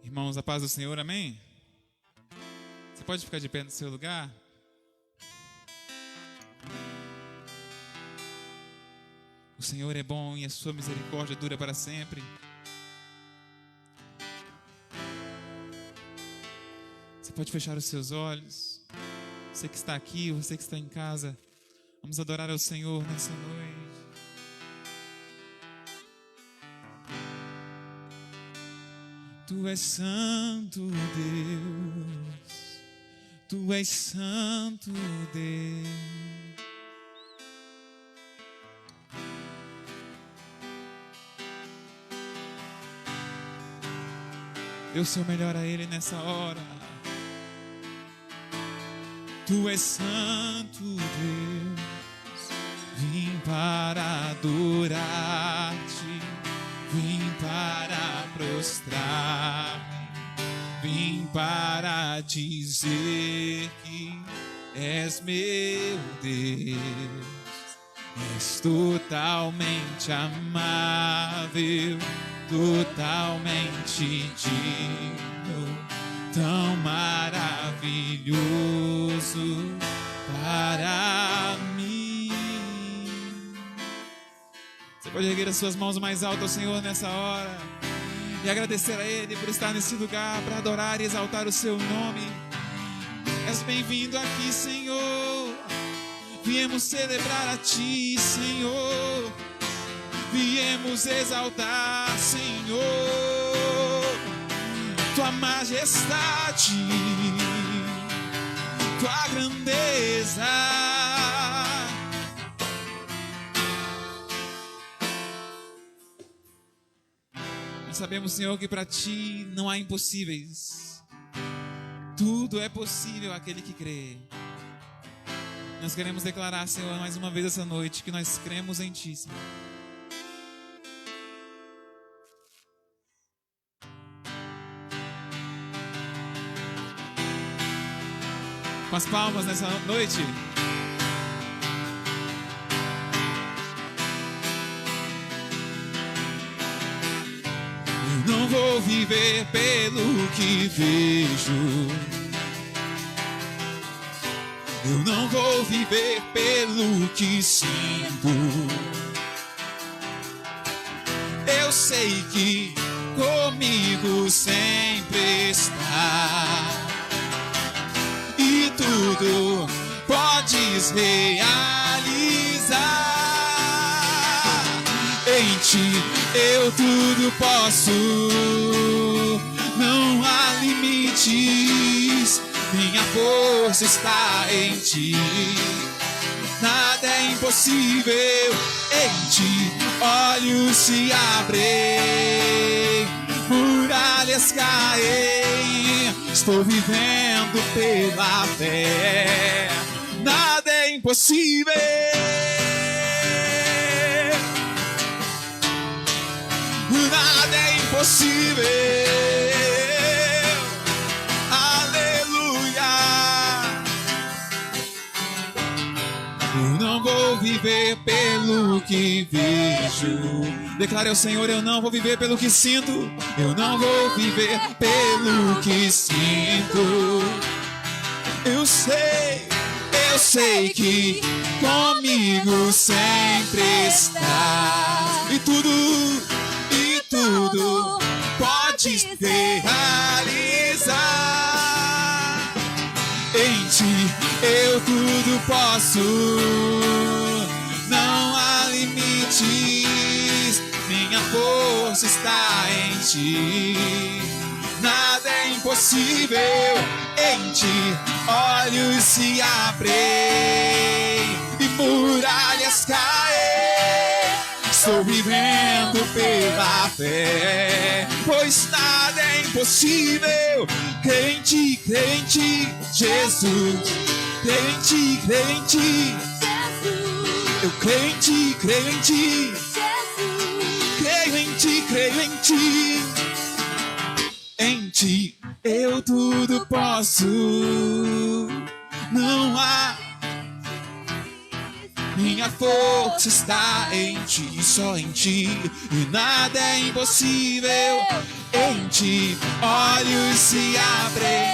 Irmãos, a paz do Senhor, amém? Você pode ficar de pé no seu lugar? O Senhor é bom e a sua misericórdia dura para sempre. Você pode fechar os seus olhos. Você que está aqui, você que está em casa, vamos adorar ao Senhor nessa noite. Tu és santo, Deus. Tu és santo, Deus. Dê o seu melhor a Ele nessa hora. Tu és santo, Deus. Vim para adorar-te. Vim para prostrar-me, vim para dizer que és meu Deus, és totalmente amável, totalmente digno, tão maravilhoso para mim. Você pode erguer as suas mãos mais altas ao Senhor nessa hora e agradecer a Ele por estar nesse lugar para adorar e exaltar o seu nome. És bem-vindo aqui, Senhor. Viemos celebrar a Ti, Senhor. Viemos exaltar, Senhor, Tua majestade, Tua grandeza. Sabemos, Senhor, que para Ti não há impossíveis. Tudo é possível àquele que crê. Nós queremos declarar, Senhor, mais uma vez essa noite, que nós cremos em Ti, Senhor. Com as palmas nessa noite. Não vou viver pelo que vejo. Eu não vou viver pelo que sinto. Eu sei que comigo sempre está. E tudo podes realizar. Em Ti eu tudo posso, não há limites, minha força está em Ti, nada é impossível. Em Ti olhos se abrem, muralhas caem, estou vivendo pela fé, nada é impossível. Nada é impossível. Aleluia. Eu não vou viver pelo que vejo. Declare ao Senhor, eu não vou viver pelo que sinto. Eu não vou viver pelo que sinto. Eu sei que comigo sempre está. E tudo podes realizar. Em Ti eu tudo posso, não há limites, minha força está em Ti, nada é impossível. Em Ti olhos se abrem e muralhas caem, estou vivendo pela fé, pois nada é impossível. Crente, Jesus. Crente, eu crente, creio em Ti. Em Ti eu tudo posso, não há. Minha minha força está em ti, só em ti, e nada é impossível. Em ti, olhos se abrem,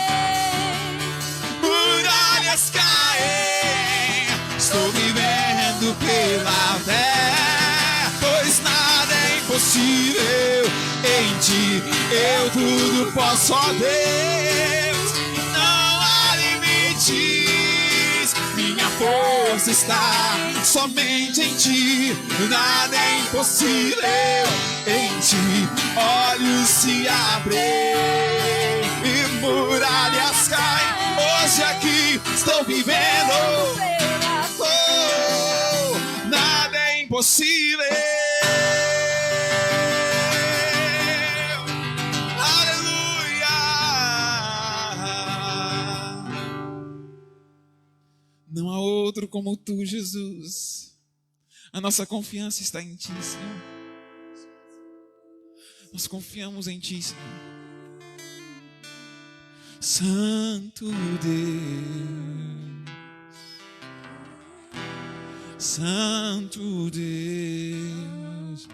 muralhas caem. Estou vivendo pela fé, pois nada é impossível. Em ti eu tudo posso, ó Deus, não há limites. Minha força está somente em ti, nada é impossível. Em ti olhos se abrem e muralhas caem. Hoje aqui estou vivendo, oh, nada é impossível. Não há outro como tu, Jesus. A nossa confiança está em ti, Senhor. Nós confiamos em ti, Senhor. Santo Deus, Santo Deus,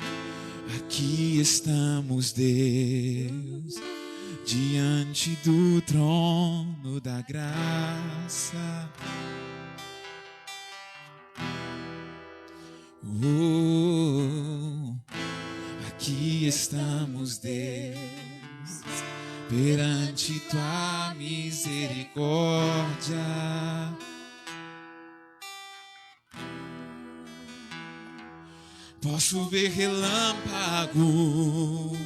aqui estamos, Deus, diante do trono da graça. Oh, aqui estamos, Deus, perante tua misericórdia. Posso ver relâmpagos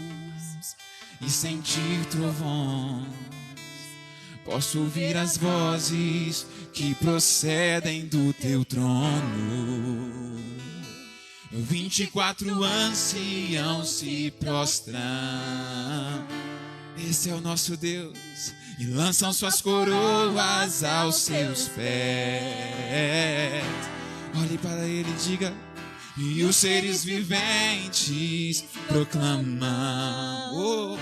e sentir trovões. Posso ouvir as vozes que procedem do teu trono. 24 anciãos se prostram. Esse é o nosso Deus, e lançam suas coroas aos seus pés. Olhe para ele e diga: e os seres viventes proclamam, oh,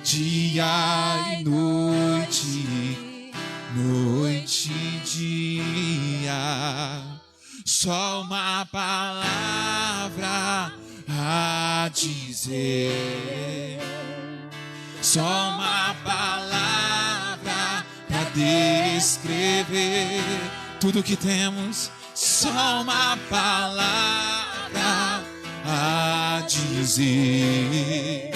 dia e noite, noite e dia, só uma palavra a dizer, só uma palavra para descrever tudo que temos, só uma palavra a dizer,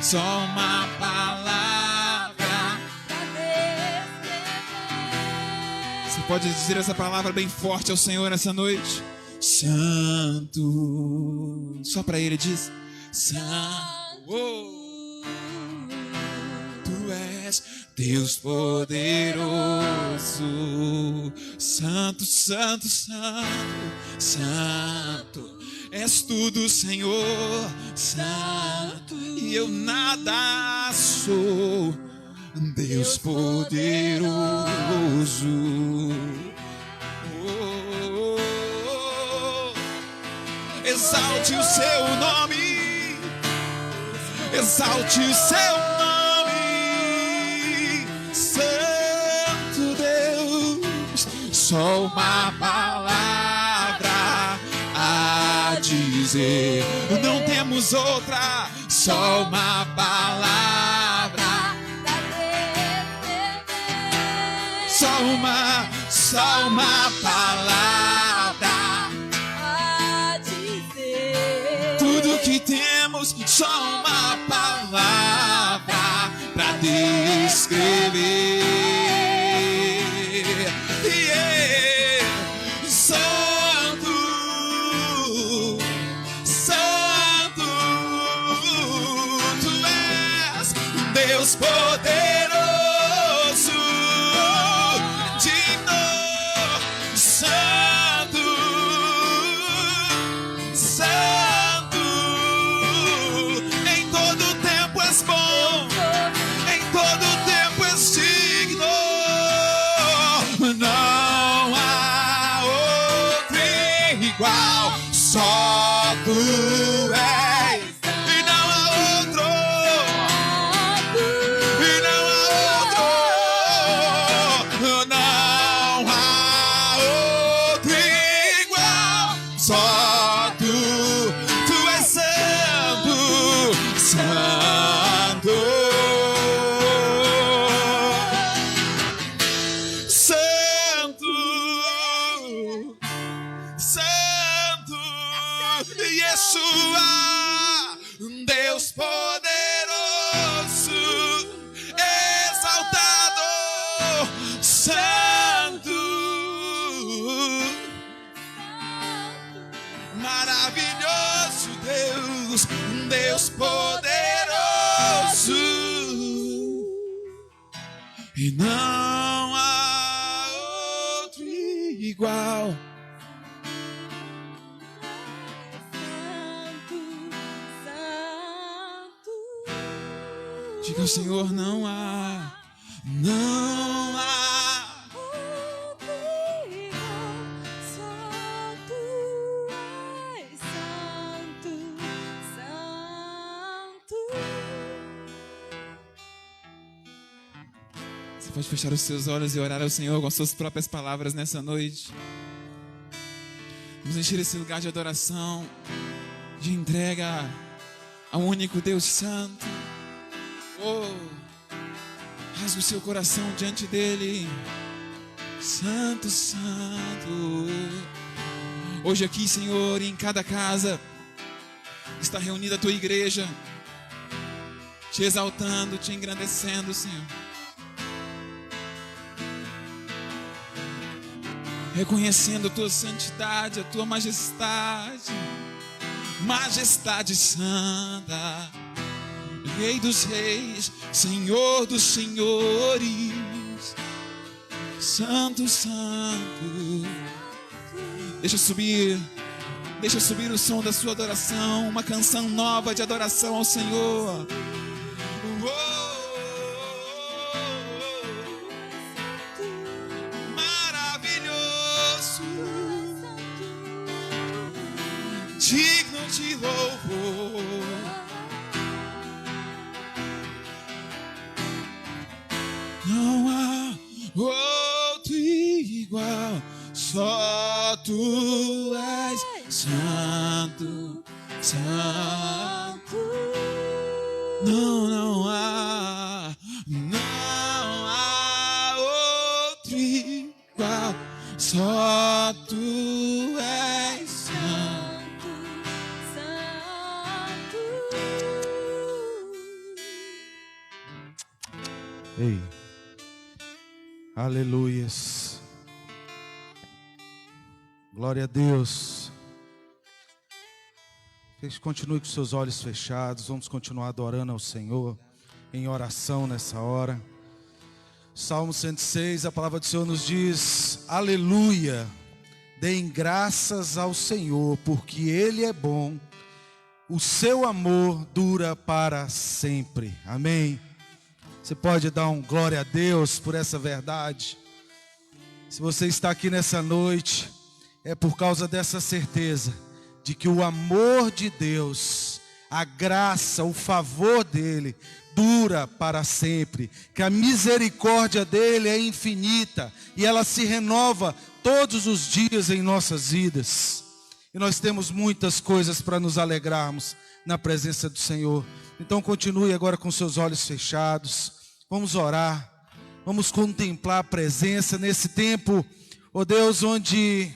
só uma palavra pra descrever. Você pode dizer essa palavra bem forte ao Senhor nessa noite? Santo. Só para ele diz: Santo. Oh. Tu és Deus poderoso. Santo, santo, santo, santo. És tudo, Senhor, santo, e eu nada sou. Deus poderoso. Oh, oh, oh. Exalte o seu nome, exalte o seu nome, Santo Deus. Só uma palavra a dizer, não temos outra, só uma palavra, só uma palavra a dizer, tudo que temos, só uma palavra para descrever. Deus poderoso, digno, santo, santo, em todo tempo és bom, em todo tempo és digno, não há outro igual, só tu és. Deus poderoso, e não há outro igual. Diga ao Senhor, não há outro igual, só tu és santo, santo. Você pode fechar os seus olhos e orar ao Senhor com as suas próprias palavras nessa noite. Vamos encher esse lugar de adoração, de entrega ao único Deus Santo. Oh, rasgue o seu coração diante dele. Santo, santo. Hoje aqui, Senhor, em cada casa está reunida a tua igreja, te exaltando, te engrandecendo, Senhor. Reconhecendo a tua santidade, a tua majestade, majestade santa. Rei dos reis, Senhor dos senhores, Santo, Santo. Deixa subir o som da sua adoração, uma canção nova de adoração ao Senhor. Maravilhoso, digno de louvor. Não há outro igual, só tu és santo, santo. Não há outro igual, só tu és santo, santo. Ei. Aleluias. Glória a Deus. Continue com seus olhos fechados. Vamos continuar adorando ao Senhor em oração nessa hora. Salmo 106, a palavra do Senhor nos diz: aleluia, deem graças ao Senhor, porque Ele é bom, o seu amor dura para sempre. Amém. Você pode dar um glória a Deus por essa verdade? Se você está aqui nessa noite, é por causa dessa certeza de que o amor de Deus, a graça, o favor dele dura para sempre, que a misericórdia dele é infinita e ela se renova todos os dias em nossas vidas. E nós temos muitas coisas para nos alegrarmos na presença do Senhor. Então continue agora com seus olhos fechados. Vamos orar. Vamos contemplar a presença nesse tempo, ó Deus, onde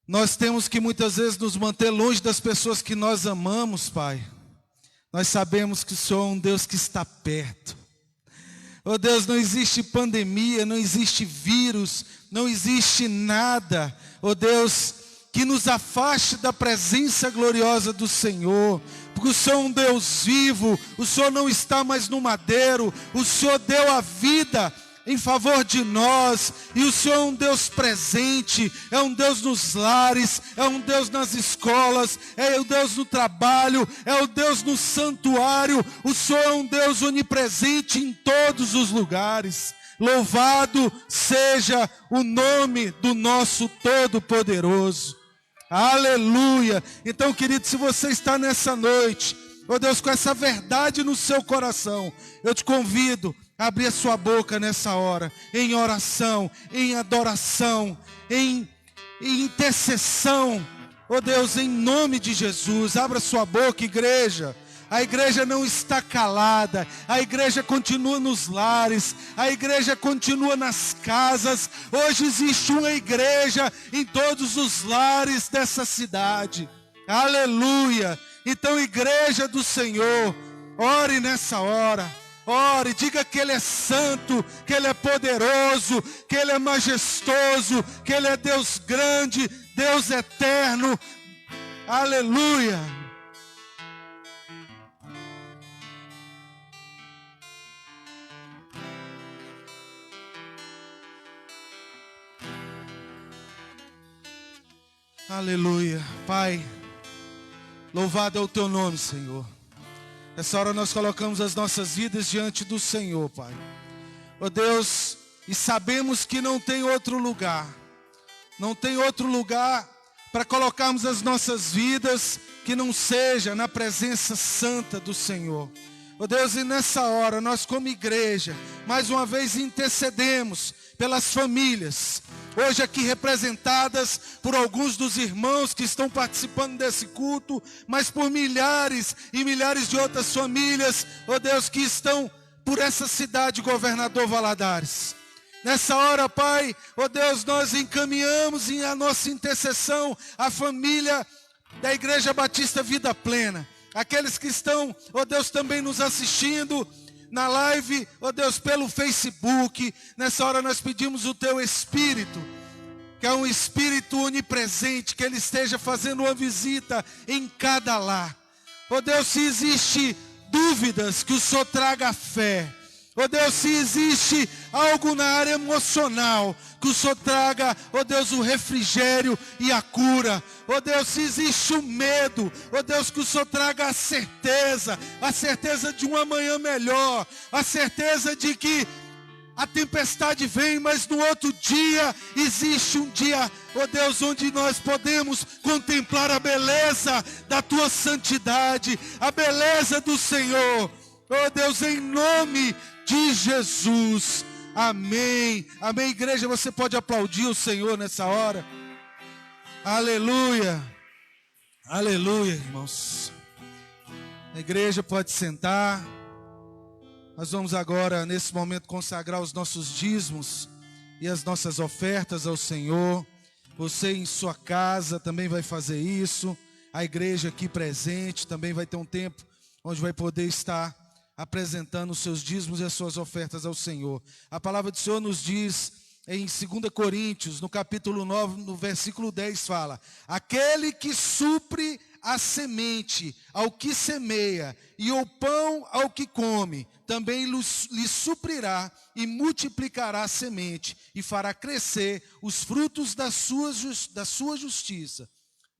nós temos que muitas vezes nos manter longe das pessoas que nós amamos, Pai. Nós sabemos que o Senhor é um Deus que está perto. Ó Deus, não existe pandemia, não existe vírus, não existe nada, ó Deus, que nos afaste da presença gloriosa do Senhor, porque o Senhor é um Deus vivo, o Senhor não está mais no madeiro, o Senhor deu a vida em favor de nós, e o Senhor é um Deus presente, é um Deus nos lares, é um Deus nas escolas, é o Deus no trabalho, é o Deus no santuário, o Senhor é um Deus onipresente em todos os lugares. Louvado seja o nome do nosso Todo-Poderoso. Aleluia. Então, querido, se você está nessa noite, ó Deus, com essa verdade no seu coração, eu te convido a abrir a sua boca nessa hora, em oração, em adoração, em intercessão. Ó Deus, em nome de Jesus, abra sua boca, igreja. A igreja não está calada, a igreja continua nos lares, a igreja continua nas casas. Hoje existe uma igreja em todos os lares dessa cidade. Aleluia. Então, igreja do Senhor, ore nessa hora. Ore, diga que Ele é santo, que Ele é poderoso, que Ele é majestoso, que Ele é Deus grande, Deus eterno. Aleluia. Aleluia. Pai, louvado é o teu nome, Senhor. Essa hora nós colocamos as nossas vidas diante do Senhor, Pai. Ó Deus, e sabemos que não tem outro lugar. Não tem outro lugar para colocarmos as nossas vidas que não seja na presença santa do Senhor. Ó Deus, e nessa hora nós como igreja, mais uma vez intercedemos pelas famílias, hoje aqui representadas por alguns dos irmãos que estão participando desse culto, mas por milhares e milhares de outras famílias, ó Deus, que estão por essa cidade, Governador Valadares. Nessa hora, Pai, ó Deus, nós encaminhamos a nossa intercessão à família da Igreja Batista Vida Plena. Aqueles que estão, ó Deus, também nos assistindo na live, ó Deus, pelo Facebook. Nessa hora nós pedimos o Teu Espírito, que é um Espírito onipresente, que Ele esteja fazendo uma visita em cada lar. Ó Deus, se existe dúvidas, que o Senhor traga fé. Ó Deus, se existe algo na área emocional, que o Senhor traga, ó Deus, o refrigério e a cura. Ó Deus, se existe o medo, ó Deus, que o Senhor traga a certeza de um amanhã melhor, a certeza de que a tempestade vem, mas no outro dia existe um dia, ó Deus, onde nós podemos contemplar a beleza da Tua santidade, a beleza do Senhor. Ó Deus, em nome de Jesus, amém, amém. Igreja, você pode aplaudir o Senhor nessa hora. Aleluia, aleluia, irmãos. A igreja pode sentar. Nós vamos agora, nesse momento, consagrar os nossos dízimos e as nossas ofertas ao Senhor. Você em sua casa também vai fazer isso. A igreja aqui presente também vai ter um tempo onde vai poder estar apresentando os seus dízimos e as suas ofertas ao Senhor. A palavra do Senhor nos diz em 2 Coríntios, no capítulo 9, no versículo 10, fala: aquele que supre a semente ao que semeia e o pão ao que come, também lhe suprirá e multiplicará a semente e fará crescer os frutos da sua justiça.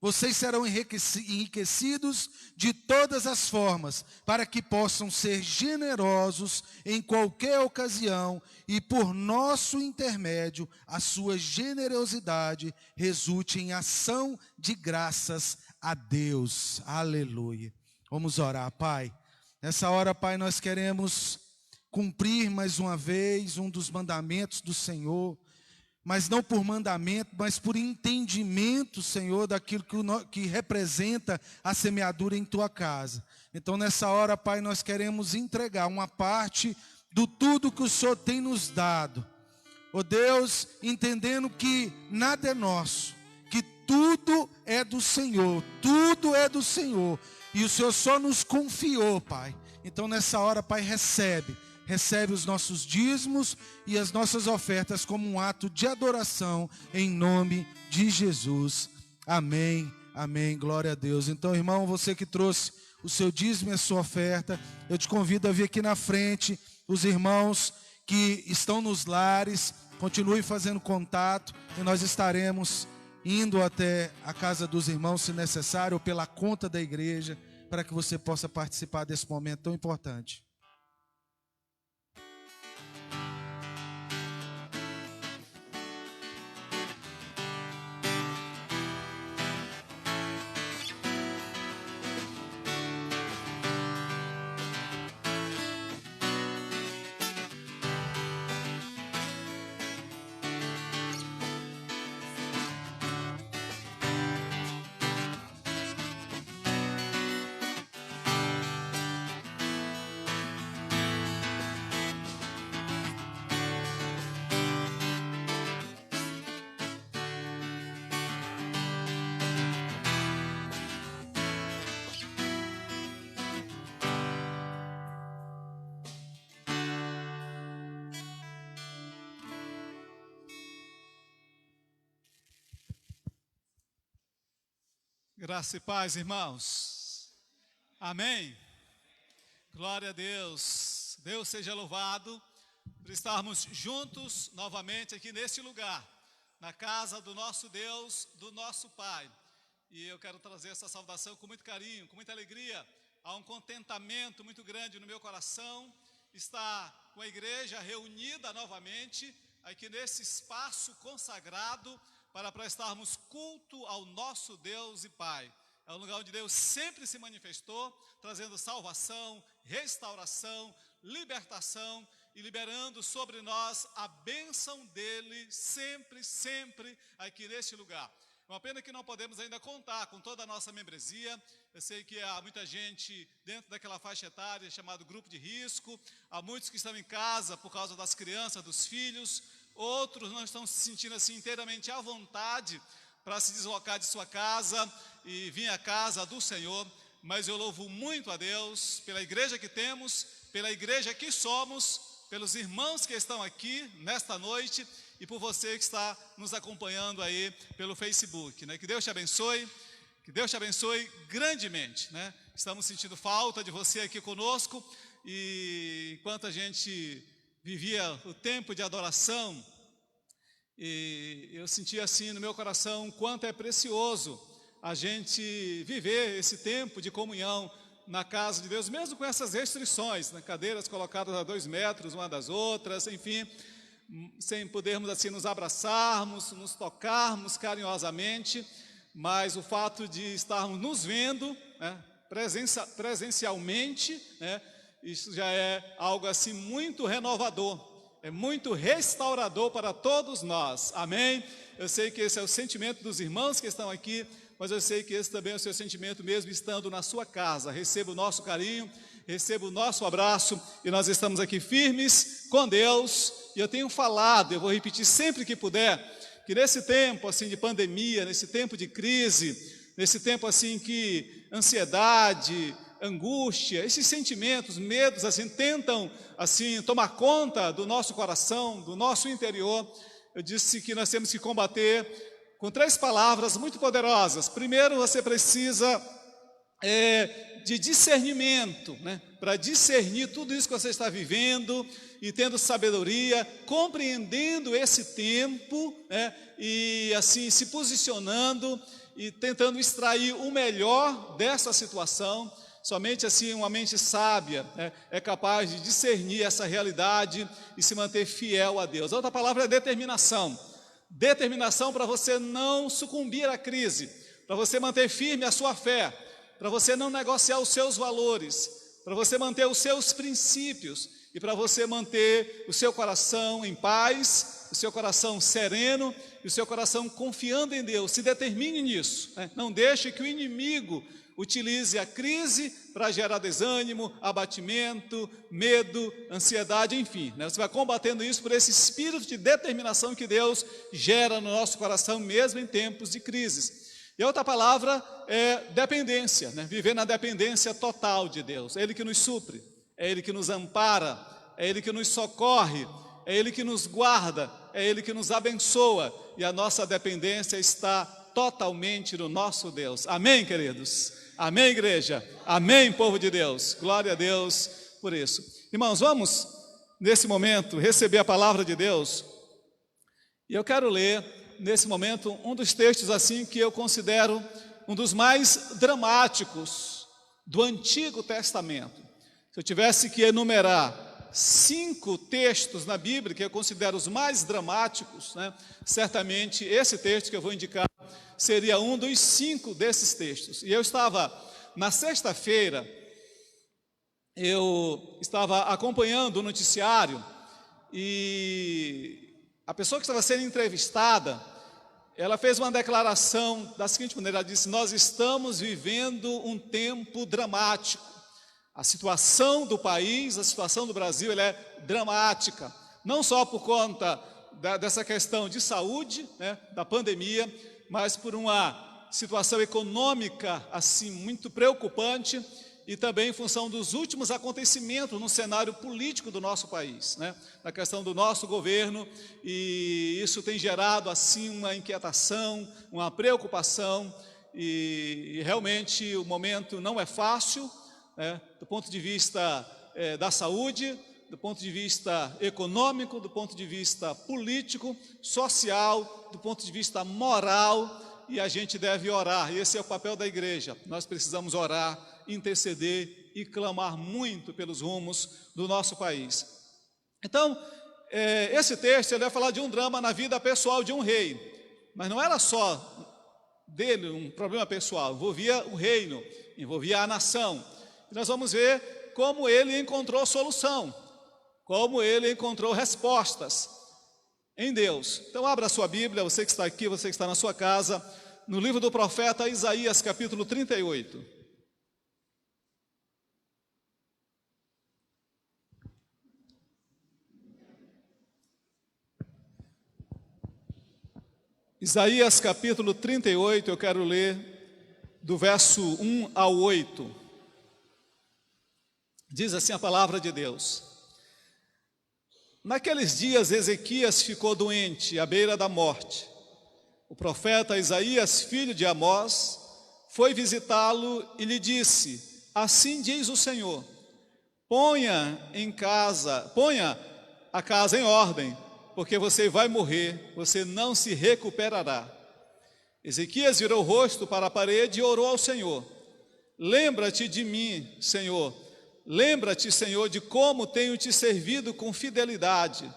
Vocês serão enriquecidos de todas as formas, para que possam ser generosos em qualquer ocasião, e por nosso intermédio, a sua generosidade resulte em ação de graças a Deus. Aleluia. Vamos orar, Pai. Nessa hora, Pai, nós queremos cumprir mais uma vez um dos mandamentos do Senhor, mas não por mandamento, mas por entendimento, Senhor, daquilo que representa a semeadura em Tua casa. Então, nessa hora, Pai, nós queremos entregar uma parte do tudo que o Senhor tem nos dado. Ó Deus, entendendo que nada é nosso, que tudo é do Senhor, tudo é do Senhor, e o Senhor só nos confiou, Pai. Então, nessa hora, Pai, recebe os nossos dízimos e as nossas ofertas como um ato de adoração em nome de Jesus. Amém, amém, glória a Deus. Então, irmão, você que trouxe o seu dízimo e a sua oferta, eu te convido a vir aqui na frente. Os irmãos que estão nos lares, continuem fazendo contato e nós estaremos indo até a casa dos irmãos, se necessário, ou pela conta da igreja, para que você possa participar desse momento tão importante. Graça e paz, irmãos. Amém. Glória a Deus. Deus seja louvado por estarmos juntos novamente aqui neste lugar, na casa do nosso Deus, do nosso Pai. e eu quero trazer essa saudação com muito carinho, com muita alegria. Há um contentamento muito grande no meu coração, estar com a igreja reunida novamente, aqui nesse espaço consagrado, para prestarmos culto ao nosso Deus e Pai. É um lugar onde Deus sempre se manifestou, trazendo salvação, restauração, libertação e liberando sobre nós a bênção dele sempre, sempre aqui neste lugar. É uma pena que não podemos ainda contar com toda a nossa membresia. Eu sei que há muita gente dentro daquela faixa etária chamada grupo de risco, há muitos que estão em casa por causa das crianças, dos filhos, outros não estão se sentindo assim inteiramente à vontade para se deslocar de sua casa e vir à casa do Senhor, mas eu louvo muito a Deus pela igreja que temos, pela igreja que somos, pelos irmãos que estão aqui nesta noite e por você que está nos acompanhando aí pelo Facebook, né? Que Deus te abençoe grandemente, né? Estamos sentindo falta de você aqui conosco e enquanto a gente vivia o tempo de adoração, e eu sentia assim no meu coração quanto é precioso a gente viver esse tempo de comunhão na casa de Deus, mesmo com essas restrições, né? Cadeiras colocadas a 2 metros uma das outras, enfim, sem podermos assim nos abraçarmos, nos tocarmos carinhosamente, mas o fato de estarmos nos vendo, né, presencialmente, né, isso já é algo assim muito renovador, é muito restaurador para todos nós, amém? Eu sei que esse é o sentimento dos irmãos que estão aqui, mas eu sei que esse também é o seu sentimento mesmo estando na sua casa. Receba o nosso carinho, receba o nosso abraço e nós estamos aqui firmes com Deus. E eu tenho falado, eu vou repetir sempre que puder, que nesse tempo assim de pandemia, nesse tempo de crise, nesse tempo assim que ansiedade, angústia, esses sentimentos, medos assim tentam assim tomar conta do nosso coração, do nosso interior. Eu disse que nós temos que combater com 3 palavras muito poderosas. Primeiro, você precisa de discernimento, né? Para discernir tudo isso que você está vivendo e tendo sabedoria, compreendendo esse tempo, né? E assim se posicionando e tentando extrair o melhor dessa situação. Somente assim uma mente sábia, né, é capaz de discernir essa realidade e se manter fiel a Deus. A outra palavra é determinação. Determinação para você não sucumbir à crise, para você manter firme a sua fé, para você não negociar os seus valores, para você manter os seus princípios e para você manter o seu coração em paz, o seu coração sereno e o seu coração confiando em Deus. Se determine nisso, né? Não deixe que o inimigo utilize a crise para gerar desânimo, abatimento, medo, ansiedade, enfim, né? Você vai combatendo isso por esse espírito de determinação que Deus gera no nosso coração, mesmo em tempos de crises. E a outra palavra é dependência, né? Viver na dependência total de Deus. É Ele que nos supre, é Ele que nos ampara, é Ele que nos socorre, é Ele que nos guarda, é Ele que nos abençoa. E a nossa dependência está totalmente no nosso Deus. Amém, queridos? Amém, igreja? Amém, povo de Deus? Glória a Deus por isso. Irmãos, vamos, nesse momento, receber a palavra de Deus. E eu quero ler, nesse momento, um dos textos assim que eu considero um dos mais dramáticos do Antigo Testamento. Se eu tivesse que enumerar 5 textos na Bíblia que eu considero os mais dramáticos, né, certamente esse texto que eu vou indicar seria um dos 5 desses textos. E eu estava, na sexta-feira, eu estava acompanhando o noticiário e a pessoa que estava sendo entrevistada, ela fez uma declaração da seguinte maneira, ela disse: nós estamos vivendo um tempo dramático. A situação do país, a situação do Brasil, ela é dramática, não só por conta dessa questão de saúde, né, da pandemia, mas por uma situação econômica assim muito preocupante e também em função dos últimos acontecimentos no cenário político do nosso país, né? Na questão do nosso governo, e isso tem gerado assim uma inquietação, uma preocupação, e realmente o momento não é fácil, né? Do ponto de vista da saúde, do ponto de vista econômico, do ponto de vista político, social, do ponto de vista moral, e a gente deve orar. Esse é o papel da igreja. Nós precisamos orar, interceder e clamar muito pelos rumos do nosso país. Então, esse texto ele vai falar de um drama na vida pessoal de um rei, mas não era só dele um problema pessoal, envolvia o reino, envolvia a nação. E nós vamos ver como ele encontrou solução, como ele encontrou respostas em Deus. Então abra a sua Bíblia, você que está aqui, você que está na sua casa, no livro do profeta Isaías, capítulo 38. Isaías capítulo 38, eu quero ler do verso 1 ao 8. Diz assim a palavra de Deus: Naqueles dias Ezequias ficou doente, à beira da morte. O profeta Isaías, filho de Amós, foi visitá-lo e lhe disse: Assim diz o Senhor, ponha a casa em ordem, porque você vai morrer, você não se recuperará. Ezequias virou o rosto para a parede e orou ao Senhor: Lembra-te de mim, Senhor. Lembra-te, Senhor, de como tenho te servido com fidelidade,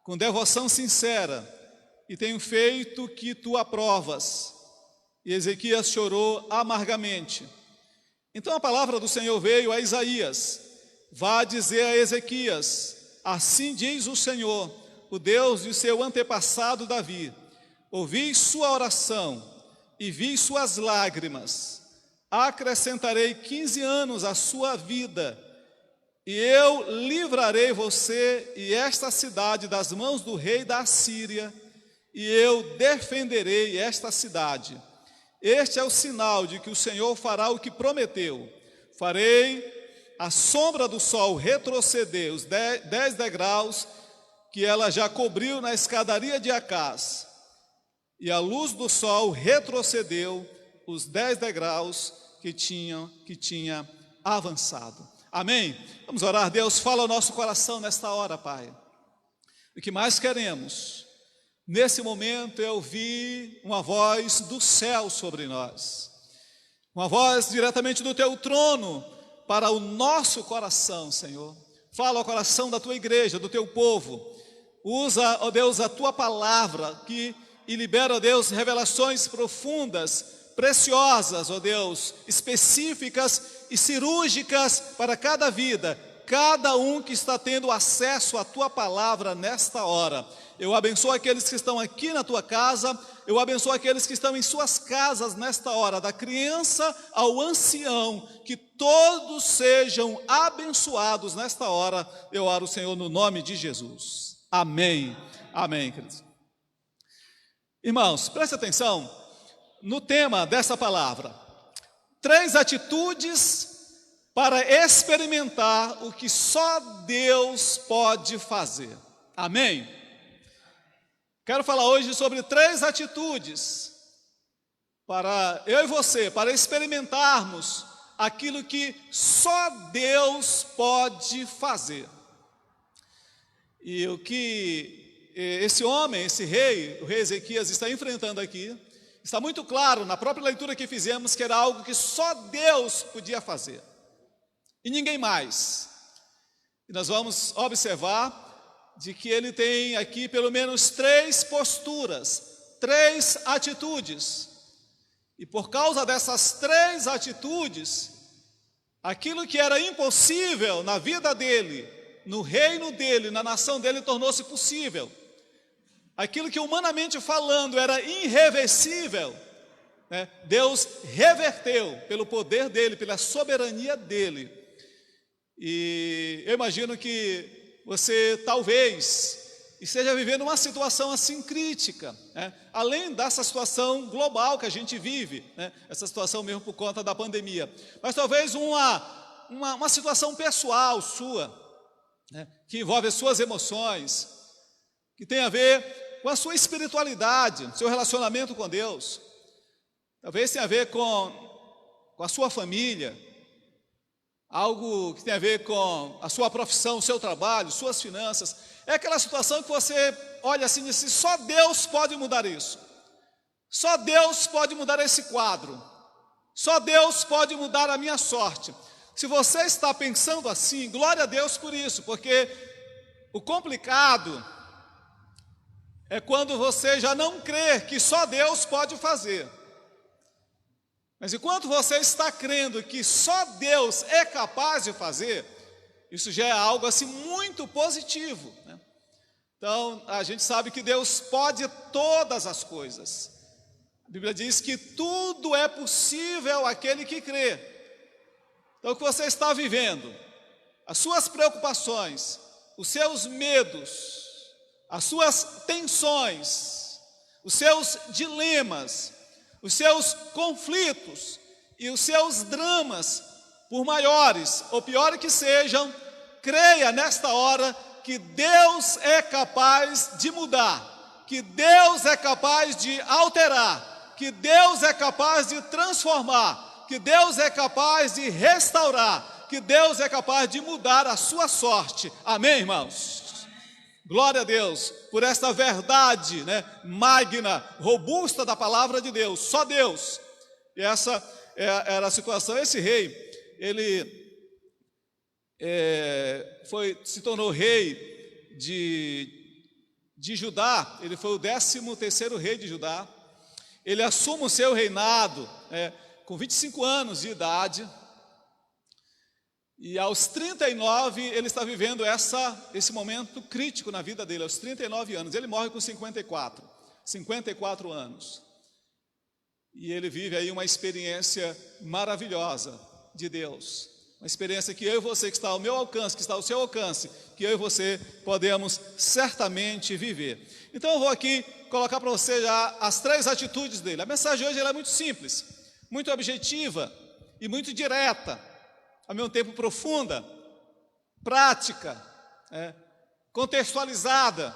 com devoção sincera, e tenho feito o que tu aprovas. E Ezequias chorou amargamente. Então a palavra do Senhor veio a Isaías: Vá dizer a Ezequias: Assim diz o Senhor, o Deus de seu antepassado Davi: Ouvi sua oração e vi suas lágrimas. Acrescentarei 15 anos à sua vida, e eu livrarei você e esta cidade das mãos do rei da Assíria, e eu defenderei esta cidade. Este é o sinal de que o Senhor fará o que prometeu. Farei a sombra do sol retroceder os 10 degraus que ela já cobriu na escadaria de Acás, e a luz do sol retrocedeu os 10 degraus que tinha avançado. Amém? Vamos orar. Deus, fala ao nosso coração nesta hora, Pai. O que mais queremos nesse momento é ouvir uma voz do céu sobre nós, uma voz diretamente do teu trono para o nosso coração, Senhor. Fala ao coração da tua igreja, do teu povo. Usa, ó Deus, a tua palavra e libera, ó Deus, revelações profundas, preciosas, ó Deus, específicas e cirúrgicas para cada vida, cada um que está tendo acesso à tua palavra nesta hora. Eu abençoo aqueles que estão aqui na tua casa, eu abençoo aqueles que estão em suas casas nesta hora, da criança ao ancião, que todos sejam abençoados nesta hora. Eu oro, Senhor, no nome de Jesus. Amém. Amém, queridos. Irmãos, preste atenção no tema dessa palavra: 3 atitudes para experimentar o que só Deus pode fazer. Amém? Quero falar hoje sobre 3 atitudes para eu e você, para experimentarmos aquilo que só Deus pode fazer. E o que esse homem, esse rei, o rei Ezequias, está enfrentando aqui, está muito claro na própria leitura que fizemos, que era algo que só Deus podia fazer, e ninguém mais. E nós vamos observar de que ele tem aqui pelo menos 3 posturas, 3 atitudes. E por causa dessas 3 atitudes, aquilo que era impossível na vida dele, no reino dele, na nação dele, tornou-se possível. Aquilo que humanamente falando era irreversível, né? Deus reverteu pelo poder dele, pela soberania dele. E eu imagino que você talvez esteja vivendo uma situação assim crítica, né? Além dessa situação global que a gente vive, né? Essa situação mesmo por conta da pandemia, mas talvez uma situação pessoal sua, né? Que envolve as suas emoções, que tem a ver com a sua espiritualidade, seu relacionamento com Deus, talvez tenha a ver com a sua família, algo que tem a ver com a sua profissão, o seu trabalho, suas finanças. É aquela situação que você olha assim e diz: só Deus pode mudar isso. Só Deus pode mudar esse quadro. Só Deus pode mudar a minha sorte. Se você está pensando assim, glória a Deus por isso, porque o complicado é quando você já não crê que só Deus pode fazer. Mas enquanto você está crendo que só Deus é capaz de fazer, isso já é algo assim muito positivo, né? Então, a gente sabe que Deus pode todas as coisas. A Bíblia diz que tudo é possível àquele que crê. Então, o que você está vivendo, as suas preocupações, os seus medos, as suas tensões, os seus dilemas, os seus conflitos e os seus dramas, por maiores ou piores que sejam, creia nesta hora que Deus é capaz de mudar, que Deus é capaz de alterar, que Deus é capaz de transformar, que Deus é capaz de restaurar, que Deus é capaz de mudar a sua sorte. Amém, irmãos? Glória a Deus por esta verdade, né, magna, robusta da palavra de Deus. Só Deus. E essa era a situação. Esse rei, ele se tornou rei de Judá. Ele foi o 13º rei de Judá. Ele assume o seu reinado com 25 anos de idade. E aos 39, ele está vivendo esse momento crítico na vida dele, aos 39 anos. Ele morre com 54 anos. E ele vive aí uma experiência maravilhosa de Deus. Uma experiência que eu e você, que está ao meu alcance, que está ao seu alcance, que eu e você podemos certamente viver. Então eu vou aqui colocar para você já as 3 atitudes dele. A mensagem de hoje ela é muito simples, muito objetiva e muito direta. Ao mesmo tempo profunda, prática, contextualizada,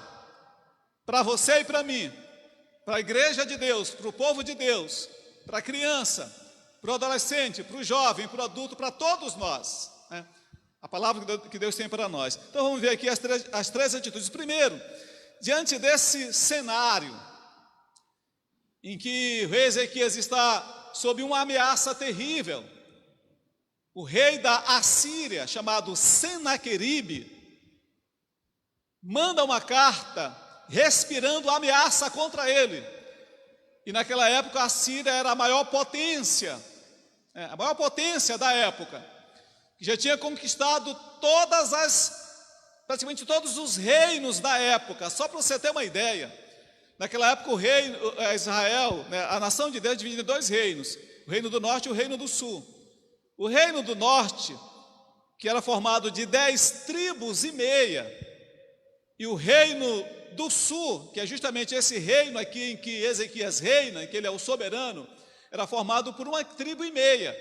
para você e para mim, para a igreja de Deus, para o povo de Deus, para a criança, para o adolescente, para o jovem, para o adulto, para todos nós, né? A palavra que Deus tem para nós. Então vamos ver aqui as três atitudes. Primeiro, diante desse cenário, em que o rei Ezequias está sob uma ameaça terrível, o rei da Assíria, chamado Senaqueribe, manda uma carta respirando ameaça contra ele. E naquela época a Assíria era a maior potência da época, que já tinha conquistado praticamente todos os reinos da época. Só para você ter uma ideia, naquela época o rei Israel, né, a nação de Deus dividida em 2 reinos, o reino do norte e o reino do sul. O reino do norte, que era formado de 10 tribos e meia, e o reino do sul, que é justamente esse reino aqui em que Ezequias reina, em que ele é o soberano, era formado por 1 tribo e meia.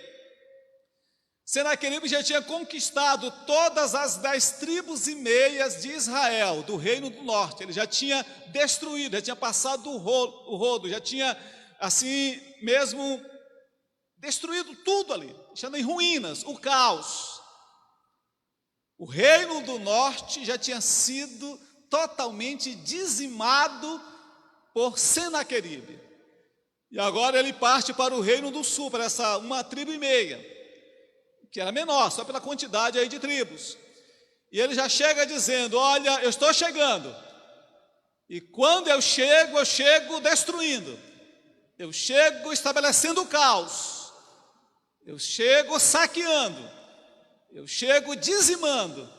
Senaqueribe já tinha conquistado todas as 10 tribos e meias de Israel, do reino do norte. Ele já tinha destruído, já tinha passado o rodo, já tinha assim mesmo destruído tudo ali, deixando em ruínas, o caos. O reino do norte já tinha sido totalmente dizimado por Senaqueribe. E agora ele parte para o reino do sul, para essa 1 tribo e meia, que era menor, só pela quantidade aí de tribos. E ele já chega dizendo: olha, eu estou chegando. E quando eu chego destruindo. Eu chego estabelecendo o caos. Eu chego saqueando, eu chego dizimando,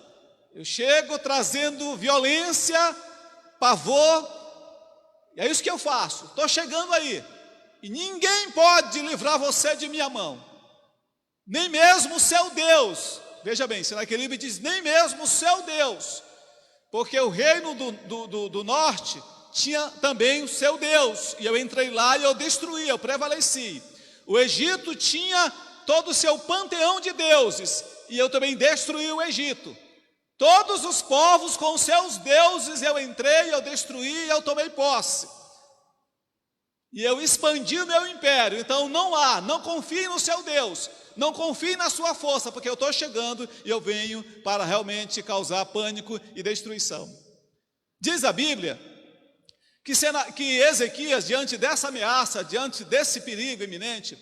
eu chego trazendo violência, pavor, e é isso que eu faço. Estou chegando aí, e ninguém pode livrar você de minha mão, nem mesmo o seu Deus. Veja bem, Senaqueribe diz: nem mesmo o seu Deus, porque o reino do norte tinha também o seu Deus, e eu entrei lá e eu destruí, eu prevaleci. O Egito tinha todo o seu panteão de deuses, e eu também destruí o Egito. Todos os povos com seus deuses eu entrei, eu destruí, eu tomei posse. E eu expandi o meu império. Então não confie no seu Deus, não confie na sua força, porque eu estou chegando e eu venho para realmente causar pânico e destruição. Diz a Bíblia que Ezequias, diante dessa ameaça, diante desse perigo iminente,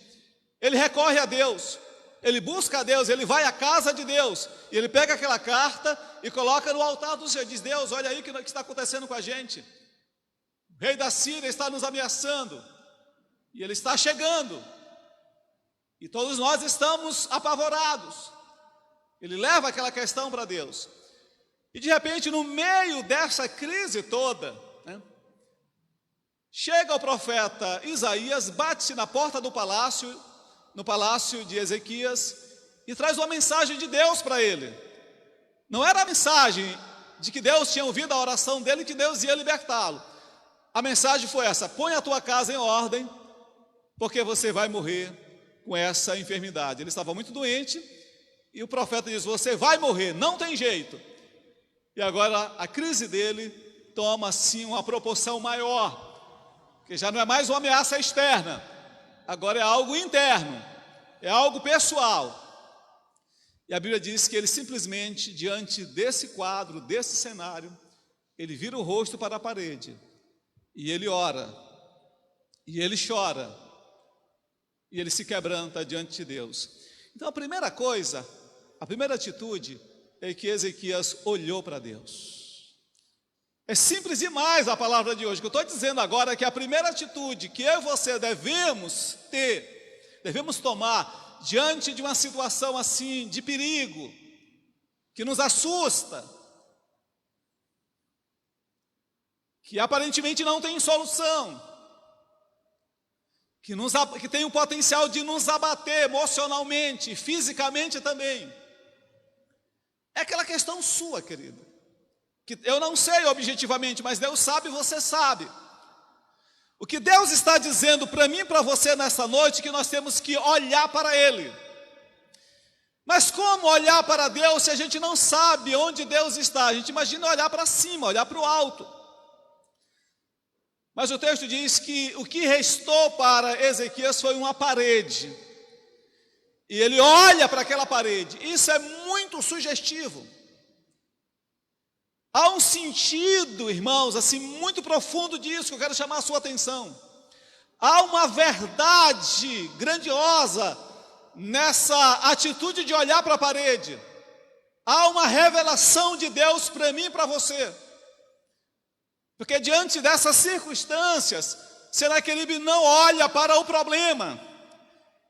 ele recorre a Deus, ele busca a Deus, ele vai à casa de Deus, e ele pega aquela carta e coloca no altar do Senhor, diz: Deus, olha aí o que está acontecendo com a gente, o rei da Síria está nos ameaçando, e ele está chegando, e todos nós estamos apavorados. Ele leva aquela questão para Deus, e de repente, no meio dessa crise toda, chega o profeta Isaías, bate-se na porta do palácio, no palácio de Ezequias, e traz uma mensagem de Deus para ele. Não era a mensagem de que Deus tinha ouvido a oração dele e que Deus ia libertá-lo. A mensagem foi essa: põe a tua casa em ordem, porque você vai morrer com essa enfermidade. Ele estava muito doente, e o profeta diz: você vai morrer, não tem jeito. E agora a crise dele toma assim uma proporção maior, que já não é mais uma ameaça externa, agora é algo interno, é algo pessoal. E a Bíblia diz que ele simplesmente, diante desse quadro, desse cenário, ele vira o rosto para a parede, e ele ora, e ele chora, e ele se quebranta diante de Deus. Então a primeira coisa, a primeira atitude é que Ezequias olhou para Deus. É simples demais a palavra de hoje. O que eu estou dizendo agora é que a primeira atitude que eu e você devemos ter, devemos tomar diante de uma situação assim, de perigo, que nos assusta, que aparentemente não tem solução, que tem o potencial de nos abater emocionalmente, fisicamente também, é aquela questão sua, querido, que eu não sei objetivamente, mas Deus sabe, você sabe. O que Deus está dizendo para mim e para você nessa noite é que nós temos que olhar para Ele. Mas como olhar para Deus se a gente não sabe onde Deus está? A gente imagina olhar para cima, olhar para o alto. Mas o texto diz que o que restou para Ezequias foi uma parede. E ele olha para aquela parede. Isso é muito sugestivo. Há um sentido, irmãos, assim, muito profundo disso que eu quero chamar a sua atenção. Há uma verdade grandiosa nessa atitude de olhar para a parede. Há uma revelação de Deus para mim e para você. Porque diante dessas circunstâncias, Senaqueribe não olha para o problema.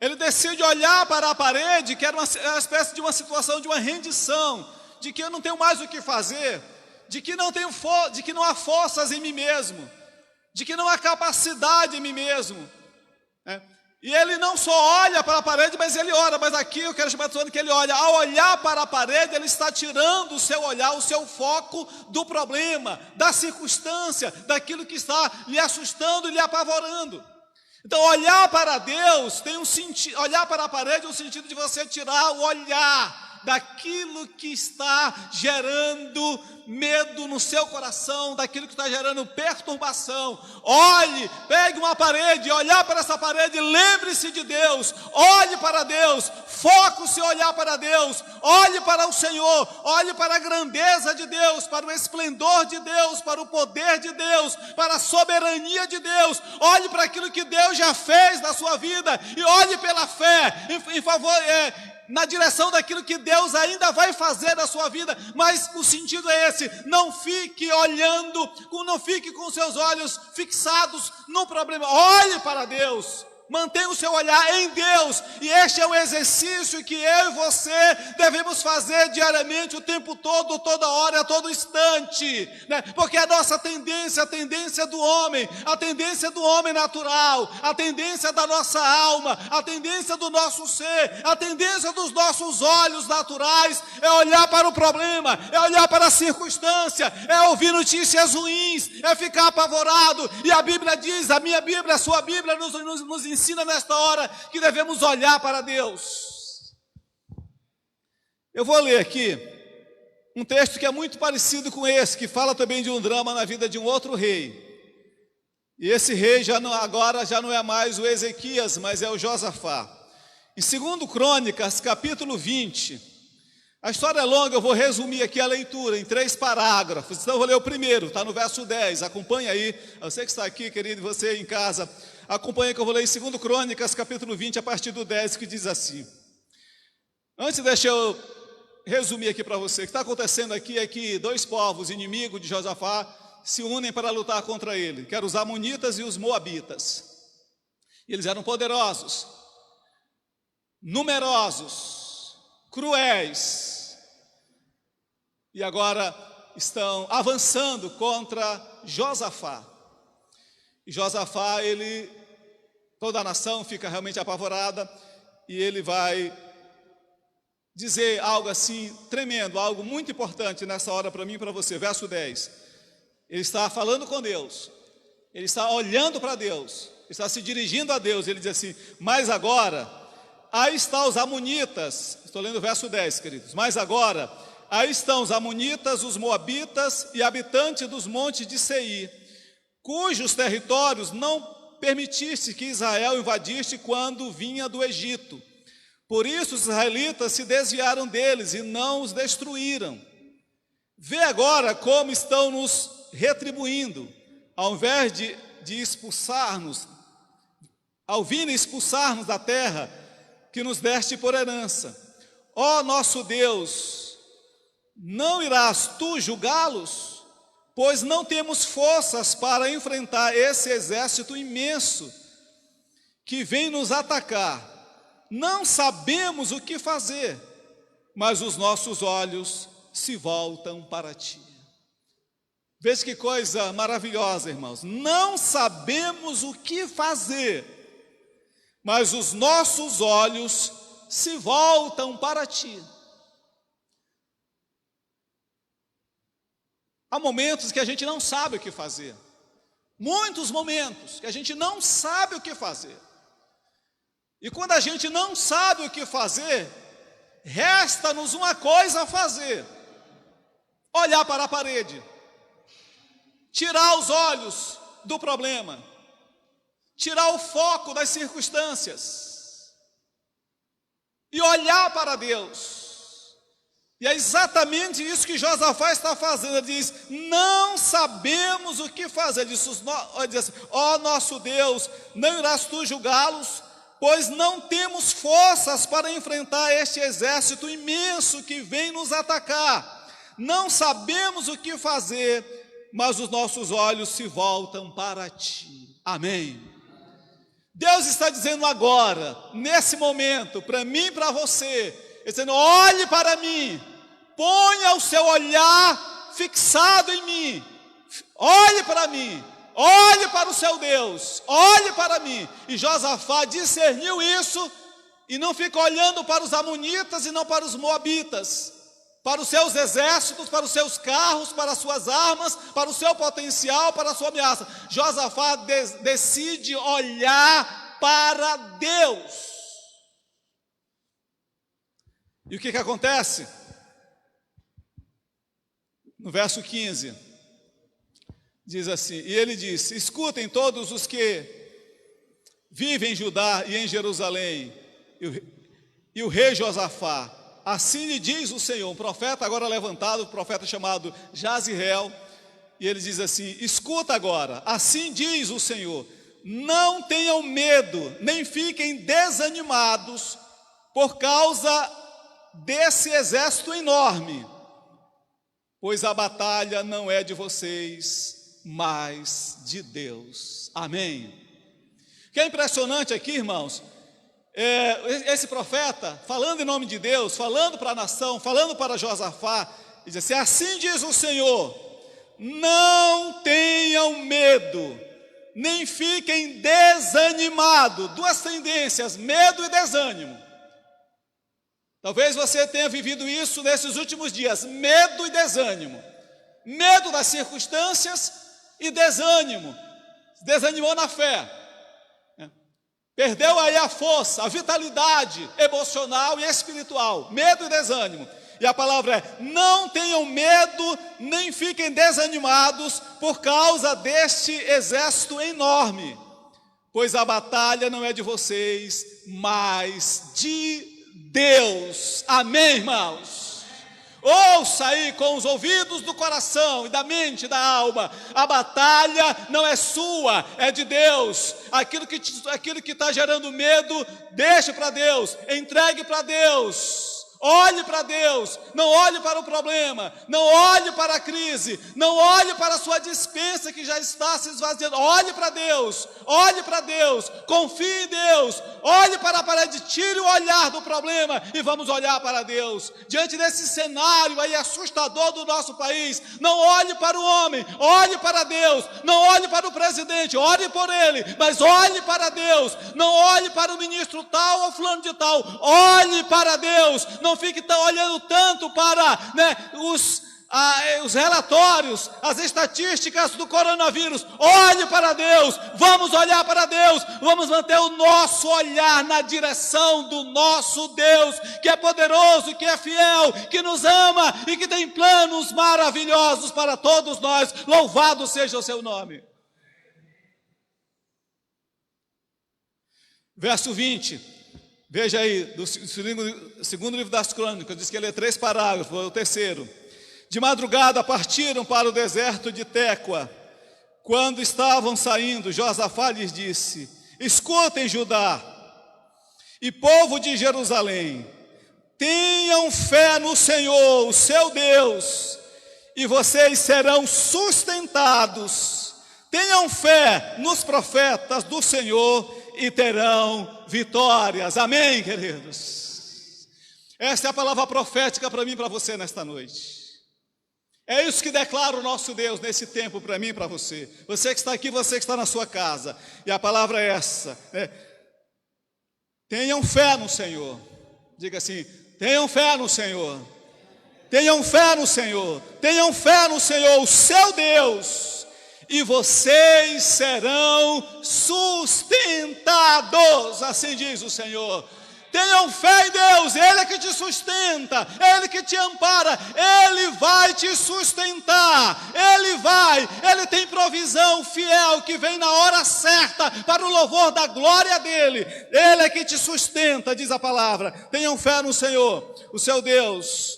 Ele decide olhar para a parede, que era uma espécie de uma situação de uma rendição, de que eu não tenho mais o que fazer, de que não há forças em mim mesmo, de que não há capacidade em mim mesmo. E ele não só olha para a parede, mas ele ora. Mas aqui eu quero chamar a atenção que ele olha. Ao olhar para a parede, ele está tirando o seu olhar, o seu foco do problema, da circunstância, daquilo que está lhe assustando e lhe apavorando. Então, olhar para Deus tem um sentido, olhar para a parede é um sentido de você tirar o olhar daquilo que está gerando medo no seu coração, daquilo que está gerando perturbação. Olhe, pegue uma parede, olhar para essa parede, lembre-se de Deus, olhe para Deus, foque o seu olhar para Deus, olhe para o Senhor, olhe para a grandeza de Deus, para o esplendor de Deus, para o poder de Deus, para a soberania de Deus. Olhe para aquilo que Deus já fez na sua vida e olhe pela fé em favor, na direção daquilo que Deus ainda vai fazer na sua vida. Mas o sentido é esse: não fique olhando, não fique com seus olhos fixados no problema, olhe para Deus, mantenha o seu olhar em Deus. E este é um exercício que eu e você devemos fazer diariamente, o tempo todo, toda hora, a todo instante, né? Porque a nossa tendência, a tendência do homem natural, a tendência da nossa alma, a tendência do nosso ser, a tendência dos nossos olhos naturais é olhar para o problema, é olhar para a circunstância, é ouvir notícias ruins, é ficar apavorado. E a Bíblia diz, a minha Bíblia, a sua Bíblia nos ensina nesta hora que devemos olhar para Deus. Eu vou ler aqui um texto que é muito parecido com esse, que fala também de um drama na vida de um outro rei. E esse rei agora já não é mais o Ezequias, mas é o Josafá. Em 2 Crônicas, capítulo 20, A história é longa, eu vou resumir aqui a leitura em 3 parágrafos. Então eu vou ler o primeiro, está no verso 10, acompanha aí. Você que está aqui, querido, você em casa, acompanha que eu vou ler em 2 Crônicas, capítulo 20, a partir do 10, que diz assim. Antes, deixa eu resumir aqui para você. O que está acontecendo aqui é que 2 povos inimigos de Josafá se unem para lutar contra ele, que eram os amonitas e os moabitas. E eles eram poderosos, numerosos, cruéis, e agora estão avançando contra Josafá. E Josafá, toda a nação fica realmente apavorada, e ele vai dizer algo assim tremendo, algo muito importante nessa hora para mim e para você. Verso 10, ele está falando com Deus, ele está olhando para Deus, está se dirigindo a Deus. Ele diz assim: mas agora, aí estão os amonitas, estou lendo o verso 10, queridos, mas agora, aí estão os amonitas, os moabitas e habitantes dos montes de Seir, cujos territórios não permitiste que Israel invadisse quando vinha do Egito. Por isso os israelitas se desviaram deles e não os destruíram. Vê agora como estão nos retribuindo, ao invés de expulsar-nos, ao virem expulsar-nos da terra que nos deste por herança. Ó nosso Deus, não irás tu julgá-los? Pois não temos forças para enfrentar esse exército imenso que vem nos atacar. Não sabemos o que fazer, mas os nossos olhos se voltam para ti. Veja que coisa maravilhosa, irmãos. Não sabemos o que fazer, mas os nossos olhos se voltam para ti. Há momentos que a gente não sabe o que fazer. Muitos momentos que a gente não sabe o que fazer. E quando a gente não sabe o que fazer, resta-nos uma coisa a fazer: olhar para a parede, tirar os olhos do problema, tirar o foco das circunstâncias e olhar para Deus. E é exatamente isso que Josafá está fazendo. Ele diz: não sabemos o que fazer. Ele diz assim: ó nosso Deus, não irás tu julgá-los? Pois não temos forças para enfrentar este exército imenso que vem nos atacar. Não sabemos o que fazer, mas os nossos olhos se voltam para ti. Amém. Deus está dizendo agora, nesse momento, para mim e para você, dizendo: olhe para mim, ponha o seu olhar fixado em mim, olhe para mim, olhe para o seu Deus, olhe para mim. E Josafá discerniu isso e não fica olhando para os amonitas e não para os moabitas, para os seus exércitos, para os seus carros, para as suas armas, para o seu potencial, para a sua ameaça. Josafá decide olhar para Deus. E o que acontece? No verso 15, diz assim: e ele disse: escutem todos os que vivem em Judá e em Jerusalém, e o rei Josafá, assim lhe diz o Senhor. Um profeta agora levantado, um profeta chamado Jaziel, e ele diz assim: escuta agora, assim diz o Senhor, não tenham medo, nem fiquem desanimados por causa desse exército enorme, pois a batalha não é de vocês, mas de Deus. Amém. O que é impressionante aqui, irmãos, esse profeta, falando em nome de Deus, falando para a nação, falando para Josafá, diz assim: assim diz o Senhor, não tenham medo, nem fiquem desanimados. Duas tendências, medo e desânimo. Talvez você tenha vivido isso nesses últimos dias, medo e desânimo. Medo das circunstâncias e desânimo. Desanimou na fé. Perdeu aí a força, a vitalidade emocional e espiritual. Medo e desânimo. E a palavra é: não tenham medo, nem fiquem desanimados por causa deste exército enorme, pois a batalha não é de vocês, mas de Deus. Amém, irmãos? Ouça aí com os ouvidos do coração e da mente e da alma. A batalha não é sua, é de Deus. Aquilo que está gerando medo, deixe para Deus, entregue para Deus. Olhe para Deus, não olhe para o problema, não olhe para a crise, não olhe para a sua despensa que já está se esvaziando. Olhe para Deus, confie em Deus, olhe para a parede, tire o olhar do problema e vamos olhar para Deus. Diante desse cenário aí assustador do nosso país, não olhe para o homem, olhe para Deus, não olhe para o presidente, ore por ele, mas olhe para Deus, não olhe para o ministro tal ou fulano de tal, olhe para Deus, não fique olhando tanto para os relatórios, as estatísticas do coronavírus. Olhe para Deus, vamos olhar para Deus, vamos manter o nosso olhar na direção do nosso Deus, que é poderoso, que é fiel, que nos ama e que tem planos maravilhosos para todos nós. Louvado seja o seu nome. Verso 20. Veja aí, do segundo livro das Crônicas, diz que ele é 3 parágrafos, é o terceiro. De madrugada partiram para o deserto de Tecoa. Quando estavam saindo, Josafá lhes disse: escutem, Judá e povo de Jerusalém, tenham fé no Senhor, o seu Deus, e vocês serão sustentados. Tenham fé nos profetas do Senhor e terão vitórias. Amém, queridos? Essa é a palavra profética para mim e para você nesta noite. É isso que declara o nosso Deus nesse tempo para mim e para você. Você que está aqui, você que está na sua casa. E a palavra é essa, né? Tenham fé no Senhor. Diga assim: tenham fé no Senhor. Tenham fé no Senhor. Tenham fé no Senhor, o seu Deus, e vocês serão sustentados, assim diz o Senhor. Tenham fé em Deus, Ele é que te sustenta, Ele que te ampara, Ele vai te sustentar, Ele tem provisão fiel que vem na hora certa para o louvor da glória dEle. Ele é que te sustenta, diz a palavra. Tenham fé no Senhor, o seu Deus,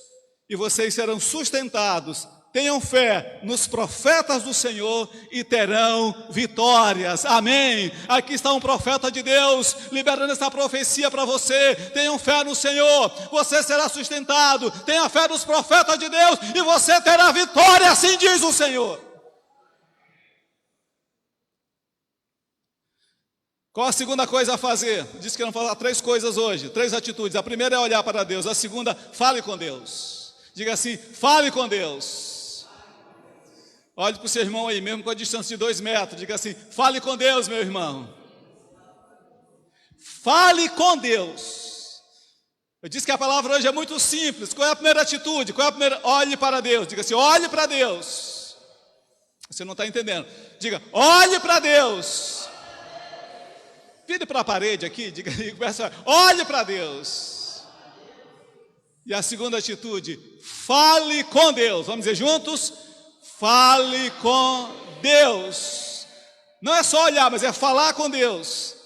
e vocês serão sustentados. Tenham fé nos profetas do Senhor e terão vitórias. Amém. Aqui está um profeta de Deus liberando essa profecia para você. Tenham fé no Senhor, você será sustentado. Tenha fé nos profetas de Deus e você terá vitória, assim diz o Senhor. Qual a segunda coisa a fazer? Diz que vamos falar 3 coisas hoje, 3 atitudes. A primeira é olhar para Deus. A segunda, fale com Deus. Diga assim: fale com Deus. Olhe para o seu irmão aí, mesmo com a distância de 2 metros. Diga assim: fale com Deus, meu irmão. Fale com Deus. Eu disse que a palavra hoje é muito simples. Qual é a primeira atitude? Qual é a primeira? Olhe para Deus. Diga assim: olhe para Deus. Você não está entendendo. Diga: olhe para Deus. Vire para a parede aqui, diga aí, começa, olhe para Deus. E a segunda atitude: fale com Deus. Vamos dizer juntos? Fale com Deus. Não é só olhar, mas é falar com Deus.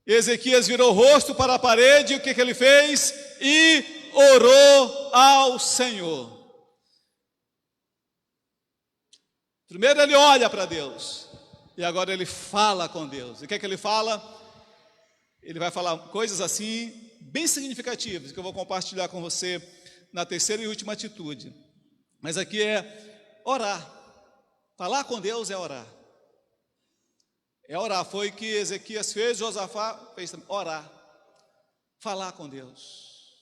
Ezequias virou o rosto para a parede, e o que ele fez? E orou ao Senhor. Primeiro ele olha para Deus, e agora ele fala com Deus. E o que ele fala? Ele vai falar coisas assim, bem significativas, que eu vou compartilhar com você na terceira e última atitude. Mas aqui é orar. Falar com Deus é orar. É orar. Foi o que Ezequias fez, Josafá fez também. Orar. Falar com Deus.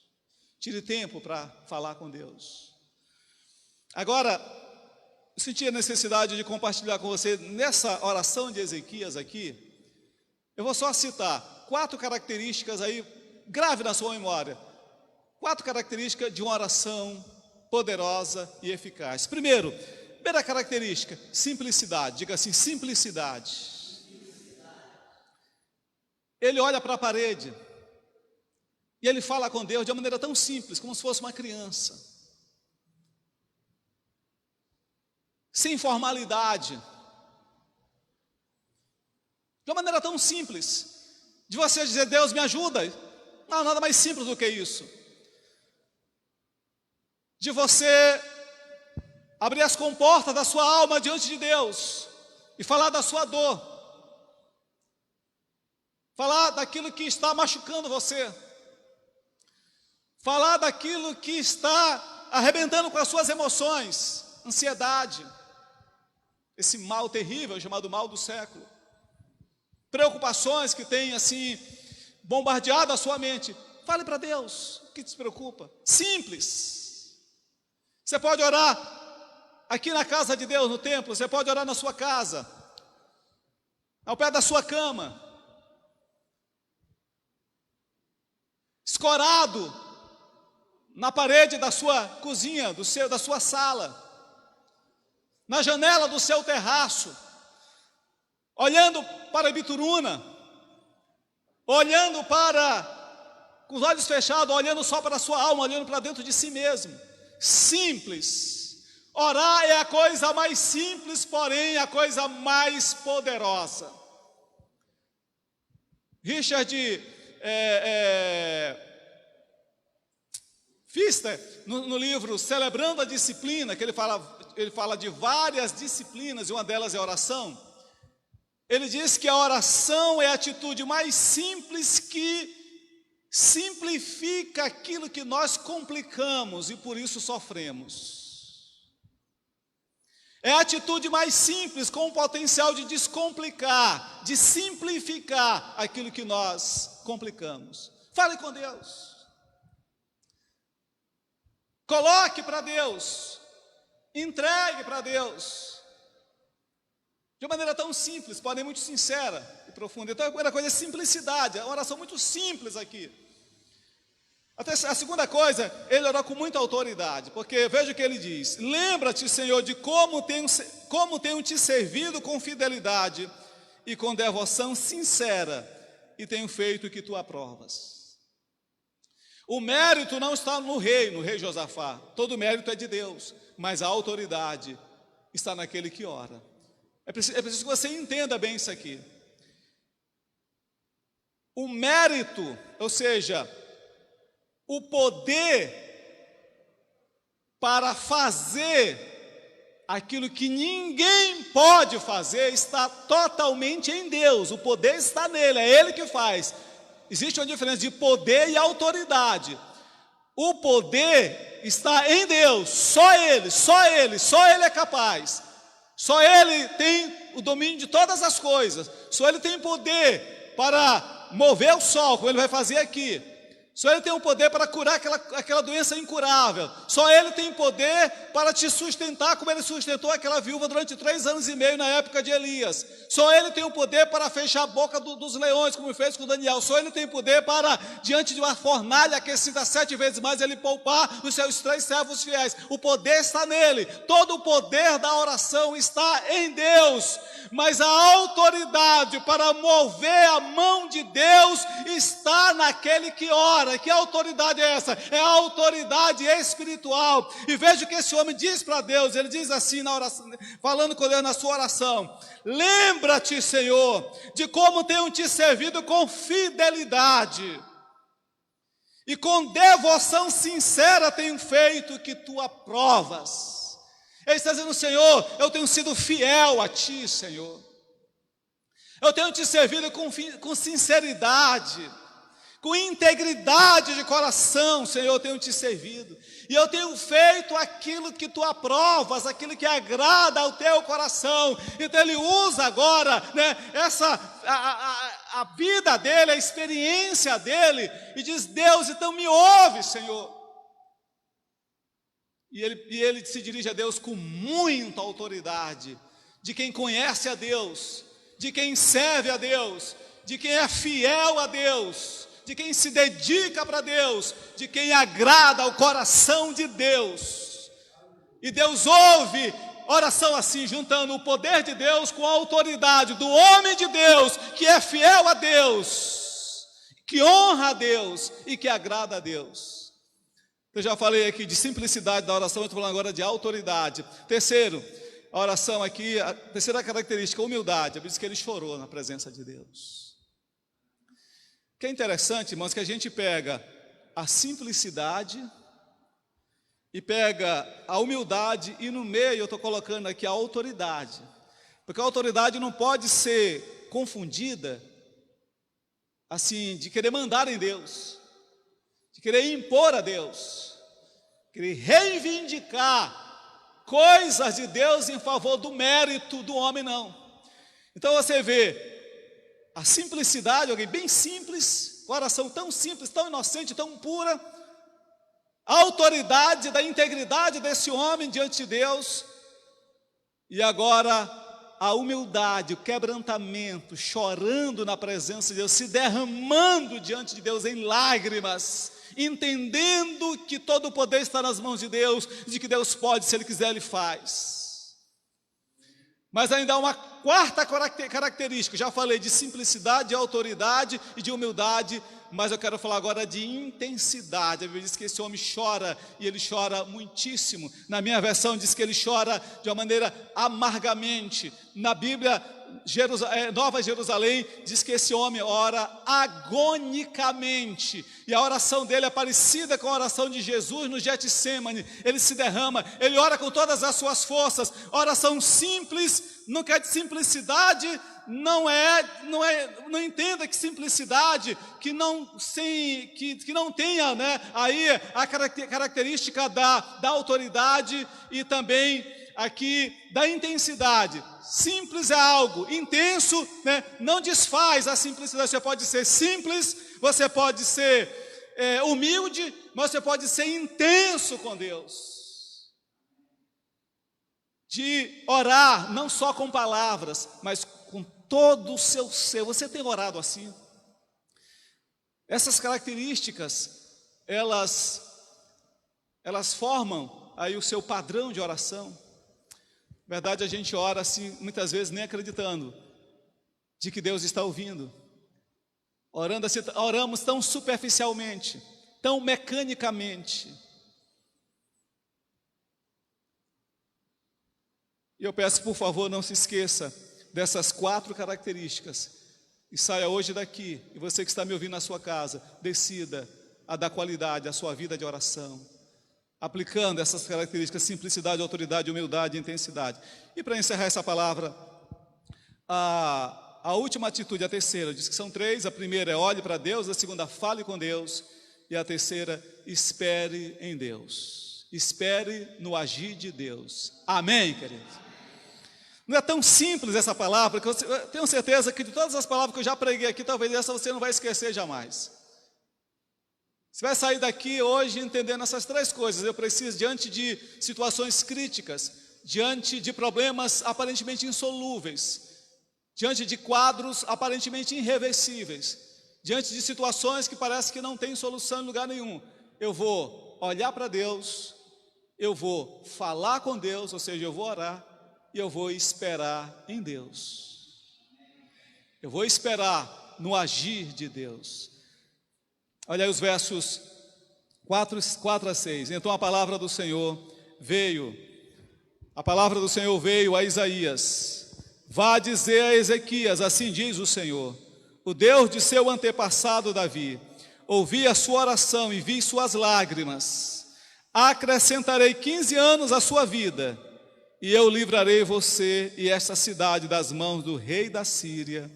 Tire tempo para falar com Deus. Agora, eu senti a necessidade de compartilhar com você nessa oração de Ezequias aqui. Eu vou só citar 4 características aí, grave na sua memória. 4 características de uma oração poderosa e eficaz. Primeira característica, simplicidade. Diga assim: simplicidade. Ele olha para a parede e ele fala com Deus de uma maneira tão simples, como se fosse uma criança, sem formalidade, de uma maneira tão simples, de você dizer: Deus, me ajuda. Não há nada mais simples do que isso. de você abrir as comportas da sua alma diante de Deus e falar da sua dor, falar daquilo que está machucando você, falar daquilo que está arrebentando com as suas emoções, ansiedade, esse mal terrível chamado mal do século, preocupações que têm assim bombardeado a sua mente. Fale para Deus o que te preocupa, simples. Você pode orar aqui na casa de Deus, no templo, você pode orar na sua casa, ao pé da sua cama, escorado na parede da sua cozinha, da sua sala, na janela do seu terraço, olhando para Bituruna, olhando com os olhos fechados, olhando só para a sua alma, olhando para dentro de si mesmo. Simples. Orar é a coisa mais simples, porém a coisa mais poderosa. Richard Pfister, no livro Celebrando a Disciplina, que ele fala de várias disciplinas, e uma delas é a oração. Ele diz que a oração é a atitude mais simples que simplifica aquilo que nós complicamos e por isso sofremos. É a atitude mais simples, com o potencial de descomplicar, de simplificar aquilo que nós complicamos. Fale com Deus. Coloque para Deus. Entregue para Deus. De uma maneira tão simples, porém muito sincera e profunda. Então a primeira coisa é simplicidade, é uma oração muito simples aqui. A segunda coisa, ele orou com muita autoridade, porque veja o que ele diz: lembra-te, Senhor, de como tenho te servido com fidelidade e com devoção sincera, e tenho feito o que tu aprovas. O mérito não está no rei Josafá, todo o mérito é de Deus, mas a autoridade está naquele que ora. É preciso que você entenda bem isso aqui. O mérito, ou seja, o poder para fazer aquilo que ninguém pode fazer está totalmente em Deus. O poder está nele, é Ele que faz. Existe uma diferença de poder e autoridade. O poder está em Deus, só Ele é capaz. Só Ele tem o domínio de todas as coisas. Só Ele tem poder para mover o sol, como Ele vai fazer aqui. Só Ele tem o poder para curar aquela doença incurável. Só Ele tem poder para te sustentar, como Ele sustentou aquela viúva durante 3 anos e meio na época de Elias. Só Ele tem o poder para fechar a boca dos leões, como Ele fez com Daniel. Só Ele tem poder para, diante de uma fornalha aquecida 7 vezes mais, Ele poupar os seus 3 servos fiéis. O poder está nele. Todo o poder da oração está em Deus. Mas a autoridade para mover a mão de Deus está naquele que ora. Que autoridade é essa? É a autoridade espiritual. E veja o que esse homem diz para Deus. Ele diz assim na oração, falando com Deus na sua oração: lembra-te, Senhor, de como tenho te servido com fidelidade e com devoção sincera tenho feito o que tu aprovas. Ele está dizendo: Senhor, eu tenho sido fiel a ti, Senhor. Eu tenho te servido com sinceridade, com integridade de coração, Senhor, eu tenho te servido. E eu tenho feito aquilo que tu aprovas, aquilo que agrada ao teu coração. Então ele usa agora, né, a vida dele, a experiência dele, e diz: Deus, então me ouve, Senhor. E ele se dirige a Deus com muita autoridade, de quem conhece a Deus, de quem serve a Deus, de quem é fiel a Deus, de quem se dedica para Deus, de quem agrada ao coração de Deus. E Deus ouve oração assim, juntando o poder de Deus com a autoridade do homem de Deus, que é fiel a Deus, que honra a Deus e que agrada a Deus. Eu já falei aqui de simplicidade da oração, eu estou falando agora de autoridade. Terceiro, a oração aqui, a terceira característica, humildade. É por isso que ele chorou na presença de Deus. O que é interessante, irmãos, que a gente pega a simplicidade e pega a humildade e no meio eu estou colocando aqui a autoridade. Porque a autoridade não pode ser confundida, assim, de querer mandar em Deus, de querer impor a Deus, querer reivindicar coisas de Deus em favor do mérito do homem, não. Então você vê a simplicidade, alguém bem simples, coração tão simples, tão inocente, tão pura, a autoridade da integridade desse homem diante de Deus, e agora a humildade, o quebrantamento, chorando na presença de Deus, se derramando diante de Deus em lágrimas, entendendo que todo o poder está nas mãos de Deus, de que Deus pode, se Ele quiser, Ele faz. Mas ainda há uma quarta característica, já falei de simplicidade, de autoridade e de humildade, mas eu quero falar agora de intensidade. A Bíblia diz que esse homem chora, e ele chora muitíssimo. Na minha versão diz que ele chora de uma maneira amargamente. Na Bíblia, Nova Jerusalém, diz que esse homem ora agonicamente, e a oração dele é parecida com a oração de Jesus no Getsêmani. Ele se derrama, ele ora com todas as suas forças. Oração simples, não quer de simplicidade, não entenda que simplicidade que não tenha, né, aí a característica da autoridade e também aqui da intensidade. Simples é algo intenso, né? Não desfaz a simplicidade. Você pode ser simples, você pode ser humilde, mas você pode ser intenso com Deus. De orar não só com palavras, mas com todo o seu ser. Você tem orado assim? Essas características, elas formam aí o seu padrão de oração. Na verdade, a gente ora assim, muitas vezes nem acreditando de que Deus está ouvindo. Orando assim, oramos tão superficialmente, tão mecanicamente. E eu peço, por favor, não se esqueça dessas 4 características. E saia hoje daqui, e você que está me ouvindo na sua casa, decida a dar qualidade à sua vida de oração, aplicando essas características: simplicidade, autoridade, humildade e intensidade. E para encerrar essa palavra, a última atitude, a terceira, diz que são 3. A primeira é olhe para Deus, a segunda, fale com Deus, e a terceira, espere em Deus. Espere no agir de Deus. Amém, queridos? Não é tão simples essa palavra, que eu tenho certeza que de todas as palavras que eu já preguei aqui, talvez essa você não vai esquecer jamais. Você vai sair daqui hoje entendendo essas 3 coisas. Eu preciso, diante de situações críticas, diante de problemas aparentemente insolúveis, diante de quadros aparentemente irreversíveis, diante de situações que parece que não tem solução em lugar nenhum, eu vou olhar para Deus, eu vou falar com Deus, ou seja, eu vou orar, e eu vou esperar em Deus. Eu vou esperar no agir de Deus. Olha aí os versos 4 a 6. Então a palavra do Senhor veio a Isaías: vá dizer a Ezequias, assim diz o Senhor, o Deus de seu antepassado Davi: ouvi a sua oração e vi suas lágrimas, acrescentarei 15 anos à sua vida, e eu livrarei você e esta cidade das mãos do rei da Síria.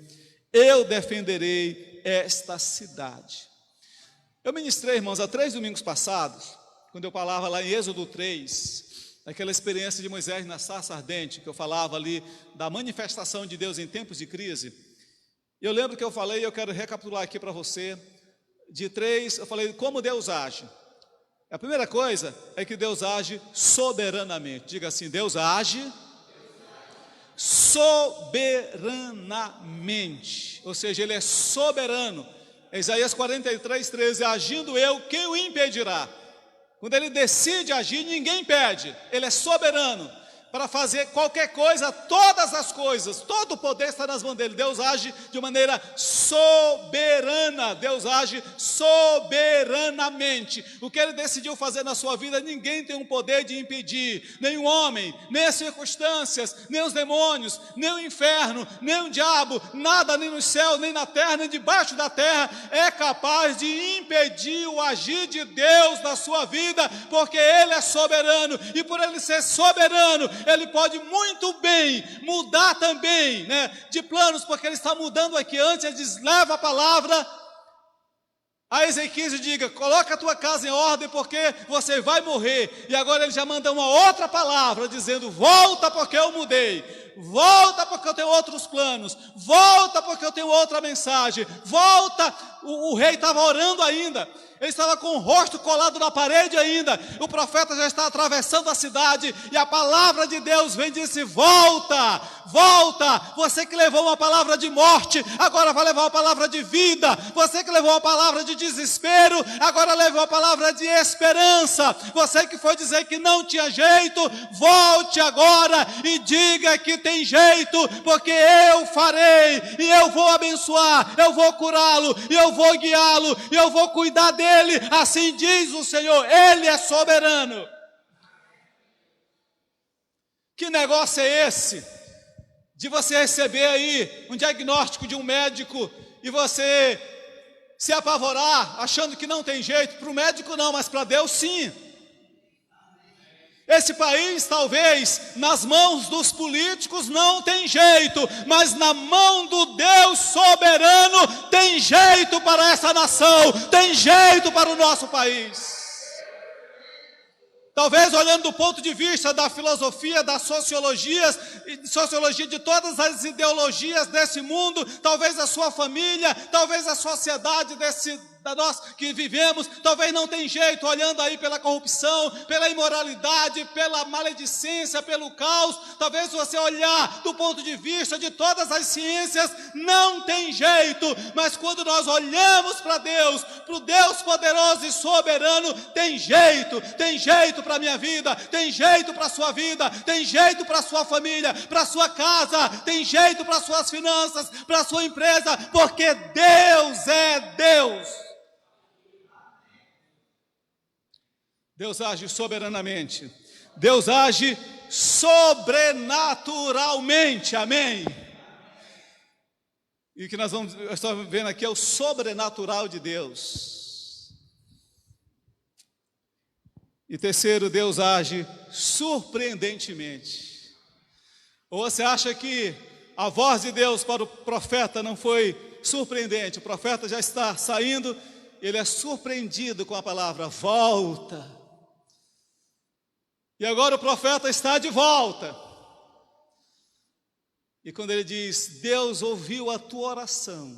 Eu defenderei esta cidade. Eu ministrei, irmãos, há 3 domingos passados, quando eu falava lá em Êxodo 3, aquela experiência de Moisés na sarça ardente, que eu falava ali da manifestação de Deus em tempos de crise. Eu lembro que eu falei, eu quero recapitular aqui para você, de 3, eu falei como Deus age. A primeira coisa é que Deus age soberanamente. Diga assim: Deus age soberanamente, ou seja, Ele é soberano. Isaías 43:13, agindo eu, quem o impedirá? Quando Ele decide agir, ninguém impede, Ele é soberano. para fazer qualquer coisa, todas as coisas, todo o poder está nas mãos dele. Deus age de maneira soberana, Deus age soberanamente. O que ele decidiu fazer na sua vida, ninguém tem o poder de impedir, nem o homem, nem as circunstâncias, nem os demônios, nem o inferno, nem o diabo, nada, nem no céu, nem na terra, nem debaixo da terra, é capaz de impedir o agir de Deus na sua vida, porque ele é soberano, e por ele ser soberano, ele pode muito bem mudar também, né, de planos, porque ele está mudando aqui. Antes ele diz, leva a palavra a Ezequias e diga, coloca a tua casa em ordem, porque você vai morrer. E agora ele já manda uma outra palavra, dizendo, volta porque eu mudei, volta porque eu tenho outros planos, volta porque eu tenho outra mensagem, volta. O rei estava orando ainda, ele estava com o rosto colado na parede ainda, o profeta já está atravessando a cidade, e a palavra de Deus vem e disse, volta, volta, você que levou uma palavra de morte, agora vai levar uma palavra de vida, você que levou uma palavra de desespero, agora levou uma palavra de esperança, você que foi dizer que não tinha jeito, volte agora e diga que tem jeito, porque eu farei, e eu vou abençoar, eu vou curá-lo, e eu vou guiá-lo, e eu vou cuidar dele, assim diz o Senhor, ele é soberano. Que negócio é esse? De você receber aí um diagnóstico de um médico, e você se apavorar, achando que não tem jeito, para o médico não, mas para Deus sim. Esse país, talvez, nas mãos dos políticos não tem jeito, mas na mão do Deus soberano tem jeito para essa nação, tem jeito para o nosso país. Talvez olhando do ponto de vista da filosofia, das sociologia de todas as ideologias desse mundo, talvez a sua família, talvez a sociedade da nós que vivemos, talvez não tem jeito, olhando aí pela corrupção, pela imoralidade, pela maledicência, pelo caos, talvez você olhar do ponto de vista de todas as ciências, não tem jeito, mas quando nós olhamos para Deus, para o Deus poderoso e soberano, tem jeito para a minha vida, tem jeito para a sua vida, tem jeito para a sua família, para a sua casa, tem jeito para as suas finanças, para a sua empresa, porque Deus é Deus. Deus age soberanamente, Deus age sobrenaturalmente, amém? E o que nós estamos vendo aqui é o sobrenatural de Deus. E terceiro, Deus age surpreendentemente. Ou você acha que a voz de Deus para o profeta não foi surpreendente? O profeta já está saindo, ele é surpreendido com a palavra, volta. E agora o profeta está de volta. E quando ele diz, Deus ouviu a tua oração,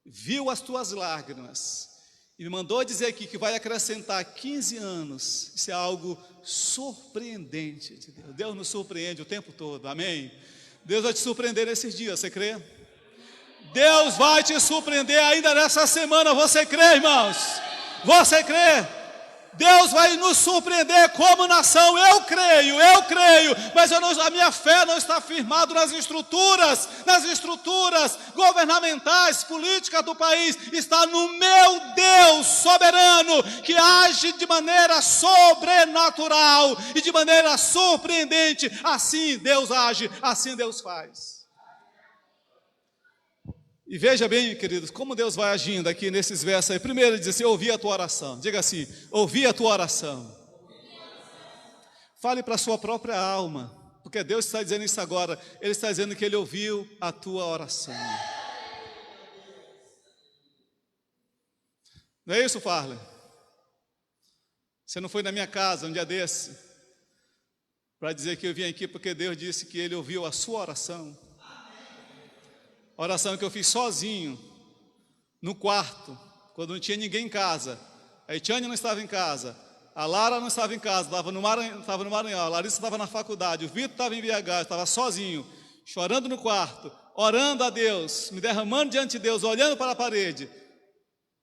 viu as tuas lágrimas, e me mandou dizer aqui que vai acrescentar 15 anos, isso é algo surpreendente de Deus. Deus nos surpreende o tempo todo, amém? Deus vai te surpreender nesses dias, você crê? Deus vai te surpreender ainda nessa semana, você crê, irmãos? Você crê? Deus vai nos surpreender como nação, eu creio, mas a minha fé não está firmada nas estruturas governamentais, políticas do país, está no meu Deus soberano, que age de maneira sobrenatural e de maneira surpreendente. Assim Deus age, assim Deus faz. E veja bem, queridos, como Deus vai agindo aqui nesses versos aí. Primeiro ele diz assim, ouvi a tua oração. Diga assim, ouvi a tua oração. Fale para a sua própria alma, porque Deus está dizendo isso agora. Ele está dizendo que Ele ouviu a tua oração. Não é isso, Farley? Você não foi na minha casa um dia desse para dizer que eu vim aqui porque Deus disse que Ele ouviu a sua oração? A oração que eu fiz sozinho, no quarto, quando não tinha ninguém em casa. A Etiane não estava em casa, a Lara não estava em casa, estava no Maranhão, a Larissa estava na faculdade, o Vitor estava em BH, estava sozinho, chorando no quarto, orando a Deus, me derramando diante de Deus, olhando para a parede.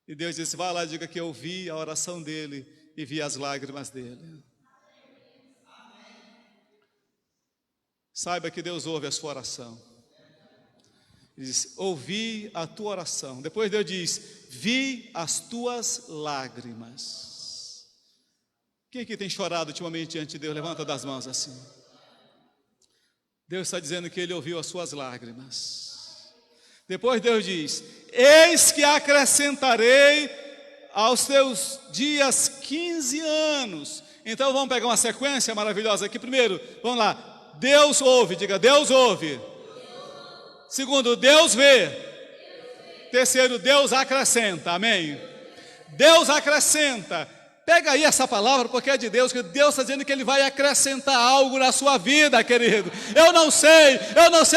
E Deus disse, vai lá e diga que eu vi a oração dele e vi as lágrimas dele. saiba que Deus ouve a sua oração. Ele diz, ouvi a tua oração. Depois Deus diz, vi as tuas lágrimas. Quem aqui tem chorado ultimamente diante de Deus? Levanta das mãos assim. Deus está dizendo que Ele ouviu as suas lágrimas. Depois Deus diz, eis que acrescentarei aos teus dias 15 anos. Então vamos pegar uma sequência maravilhosa aqui. Primeiro, vamos lá. Deus ouve, diga, Deus ouve. Segundo, Deus vê. Terceiro, Deus acrescenta, amém? Deus acrescenta. Pega aí essa palavra, porque é de Deus, que Deus está dizendo que Ele vai acrescentar algo na sua vida, querido. Eu não sei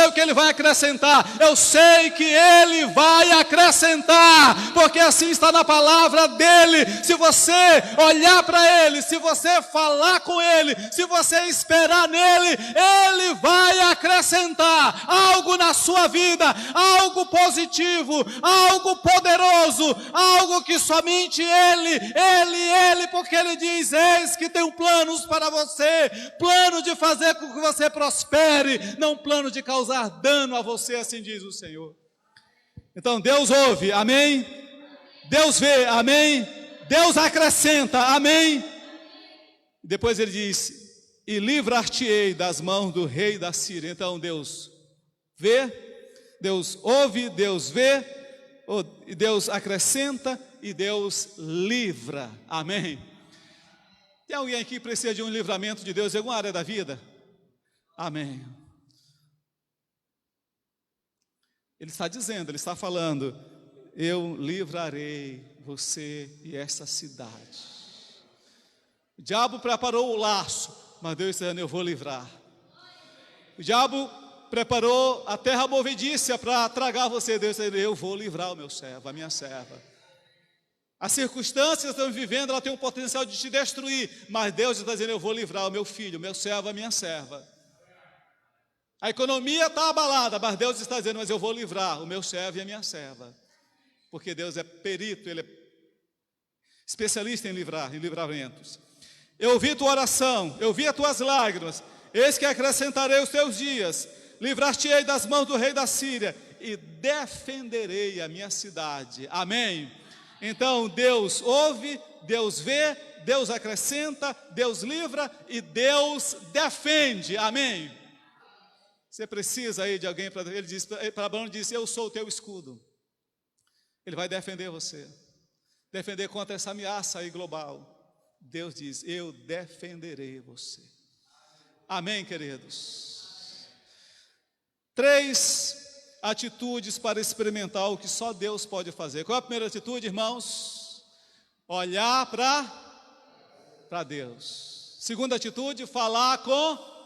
o que Ele vai acrescentar, eu sei que Ele vai acrescentar, porque assim está na palavra dEle. Se você olhar para Ele, se você falar com Ele, se você esperar nele, Ele vai acrescentar algo na sua vida, algo positivo, algo poderoso, algo que somente Ele, porque Ele diz, eis que tenho planos para você, plano de fazer com que você prospere, não plano de causar dano a você, assim diz o Senhor. Então Deus ouve, amém? Deus vê, amém? Deus acrescenta, amém? Depois Ele diz, e livrar-te-ei das mãos do rei da Síria. Então Deus vê, Deus ouve, Deus vê, e Deus acrescenta e Deus livra, amém? Tem alguém aqui que precisa de um livramento de Deus em alguma área da vida? Amém. Ele está dizendo, Ele está falando, eu livrarei você e essa cidade. O diabo preparou o laço, mas Deus está dizendo, eu vou livrar. O diabo preparou a terra movediça para tragar você, Deus está dizendo, eu vou livrar o meu servo, a minha serva. As circunstâncias que estamos vivendo, ela tem o potencial de te destruir, mas Deus está dizendo, eu vou livrar o meu filho, o meu servo, a minha serva. A economia está abalada, mas Deus está dizendo, mas eu vou livrar o meu servo e a minha serva. Porque Deus é perito, Ele é especialista em livramentos. Eu ouvi tua oração, eu vi as tuas lágrimas, eis que acrescentarei os teus dias, livrar-te-ei das mãos do rei da Síria e defenderei a minha cidade. Amém? Então Deus ouve, Deus vê, Deus acrescenta, Deus livra e Deus defende, amém? Você precisa aí de alguém, ele disse, para Abraão disse, eu sou o teu escudo. Ele vai defender você, defender contra essa ameaça aí global. Deus diz, eu defenderei você. Amém, queridos? 3 atitudes para experimentar o que só Deus pode fazer. Qual é a primeira atitude, irmãos? Olhar para Deus. Segunda atitude, falar com.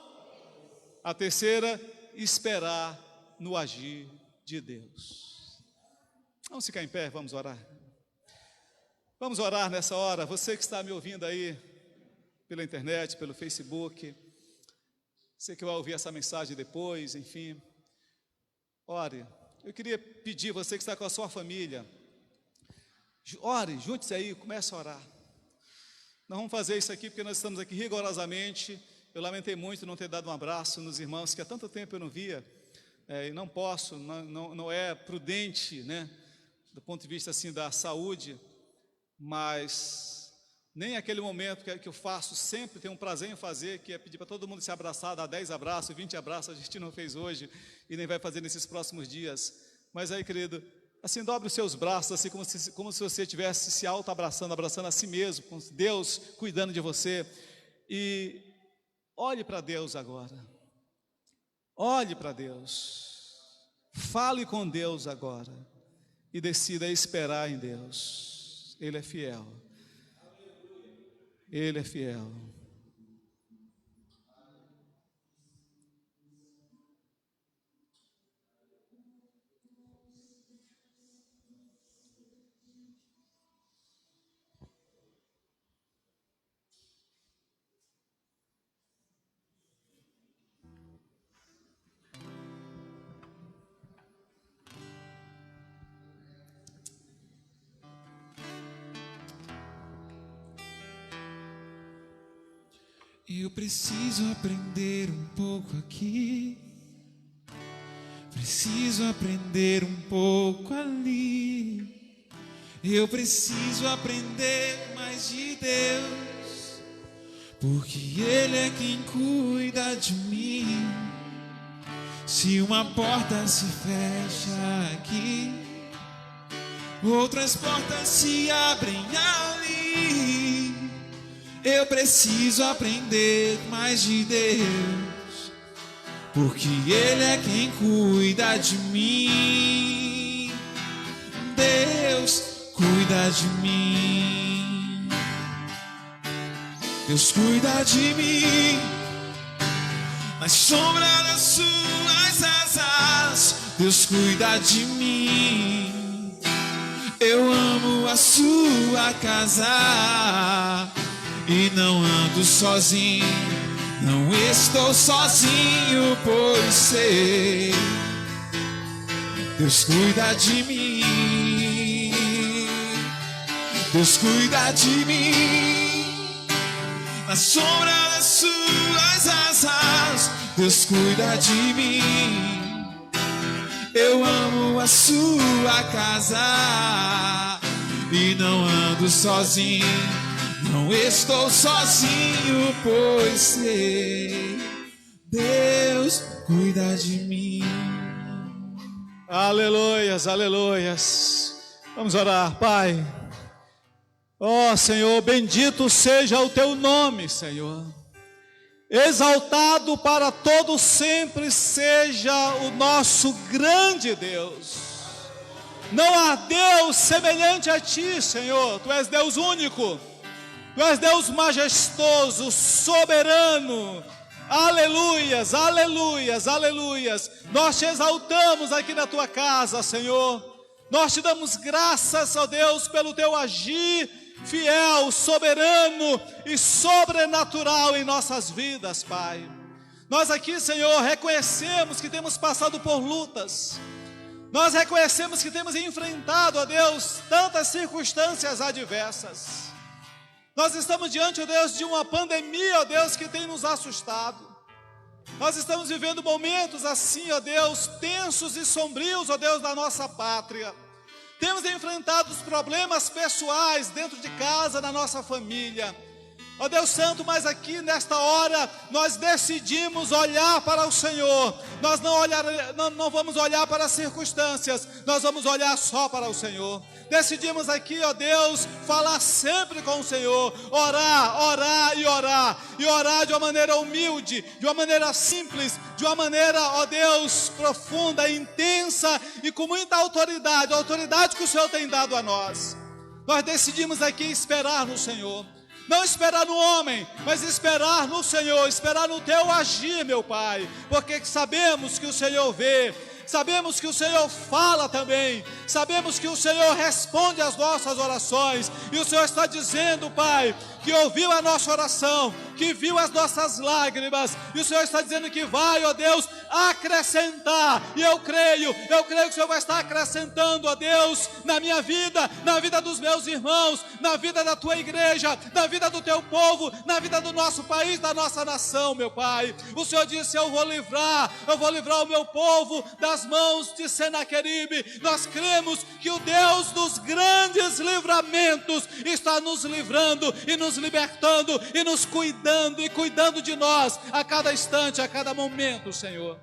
A terceira, esperar no agir de Deus. Vamos ficar em pé, vamos orar. Vamos orar nessa hora. Você que está me ouvindo aí pela internet, pelo Facebook, você que vai ouvir essa mensagem depois, enfim. Ore, eu queria pedir, você que está com a sua família, ore, junte-se aí, comece a orar. Nós vamos fazer isso aqui porque nós estamos aqui rigorosamente. Eu lamentei muito não ter dado um abraço nos irmãos que há tanto tempo eu não via, e não posso, não é prudente, né, do ponto de vista assim da saúde, mas nem aquele momento que eu faço, sempre tenho um prazer em fazer, que é pedir para todo mundo se abraçar, dar 10 abraços, 20 abraços, a gente não fez hoje e nem vai fazer nesses próximos dias. Mas aí, querido, assim, dobre os seus braços, assim como se você estivesse se auto-abraçando, abraçando a si mesmo, com Deus cuidando de você. E olhe para Deus agora. Olhe para Deus. Fale com Deus agora. E decida esperar em Deus. Ele é fiel. Ele é fiel. Eu preciso aprender um pouco aqui, preciso aprender um pouco ali. Eu preciso aprender mais de Deus, porque Ele é quem cuida de mim. Se uma porta se fecha aqui, outras portas se abrem ali. Eu preciso aprender mais de Deus, porque Ele é quem cuida de mim. Deus cuida de mim. Deus cuida de mim. Na sombra das suas asas, Deus cuida de mim. Eu amo a sua casa e não ando sozinho, não estou sozinho, pois sei, Deus cuida de mim. Deus cuida de mim. Na sombra das suas asas, Deus cuida de mim. Eu amo a sua casa e não ando sozinho, não estou sozinho, pois sei, Deus cuida de mim. Aleluias, aleluias. Vamos orar. Pai, ó Senhor, bendito seja o teu nome, Senhor. Exaltado para todo sempre seja o nosso grande Deus. Não há Deus semelhante a ti, Senhor. Tu és Deus único. Tu és Deus majestoso, soberano. Aleluias, aleluias, aleluias. Nós te exaltamos aqui na tua casa, Senhor. Nós te damos graças, ó Deus, pelo teu agir fiel, soberano e sobrenatural em nossas vidas, Pai. Nós aqui, Senhor, reconhecemos que temos passado por lutas. Nós reconhecemos que temos enfrentado, ó Deus, tantas circunstâncias adversas. Nós estamos diante, ó Deus, de uma pandemia, ó Deus, que tem nos assustado. Nós estamos vivendo momentos assim, ó Deus, tensos e sombrios, ó Deus, na nossa pátria. Temos enfrentado os problemas pessoais dentro de casa, na nossa família. Ó Deus Santo, mas aqui nesta hora nós decidimos olhar para o Senhor. Nós não vamos olhar para as circunstâncias, nós vamos olhar só para o Senhor. Decidimos aqui, ó Deus, falar sempre com o Senhor, orar, orar e orar. E orar de uma maneira humilde, de uma maneira simples, de uma maneira, ó Deus, profunda, intensa e com muita autoridade, a autoridade que o Senhor tem dado a nós. Nós decidimos aqui esperar no Senhor. Não esperar no homem, mas esperar no Senhor, esperar no teu agir, meu Pai, porque sabemos que o Senhor vê, sabemos que o Senhor fala também, sabemos que o Senhor responde às nossas orações, e o Senhor está dizendo, Pai, que ouviu a nossa oração, que viu as nossas lágrimas, e o Senhor está dizendo que vai, ó Deus, acrescentar, e eu creio que o Senhor vai estar acrescentando, ó Deus, na minha vida, na vida dos meus irmãos, na vida da tua igreja, na vida do teu povo, na vida do nosso país, da nossa nação, meu Pai. O Senhor disse, eu vou livrar o meu povo das mãos de Senaqueribe. Nós cremos que o Deus dos grandes livramentos está nos livrando e nos libertando e nos cuidando e cuidando de nós a cada instante, a cada momento, Senhor.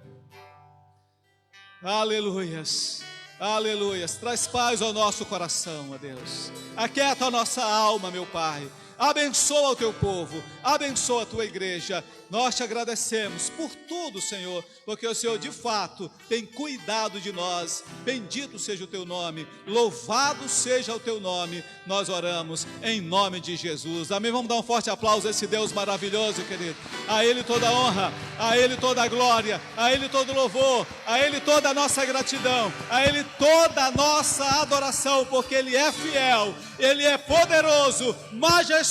Aleluias, aleluias. Traz paz ao nosso coração, ó Deus. Aquieta a nossa alma, meu Pai. Abençoa o teu povo, abençoa a tua igreja. Nós te agradecemos por tudo, Senhor, porque o Senhor de fato tem cuidado de nós. Bendito seja o teu nome, louvado seja o teu nome. Nós oramos em nome de Jesus, amém. Vamos dar um forte aplauso a esse Deus maravilhoso, querido. A Ele toda a honra, a Ele toda a glória, a Ele todo o louvor, a Ele toda a nossa gratidão, a Ele toda a nossa adoração, porque Ele é fiel, Ele é poderoso, majestoso.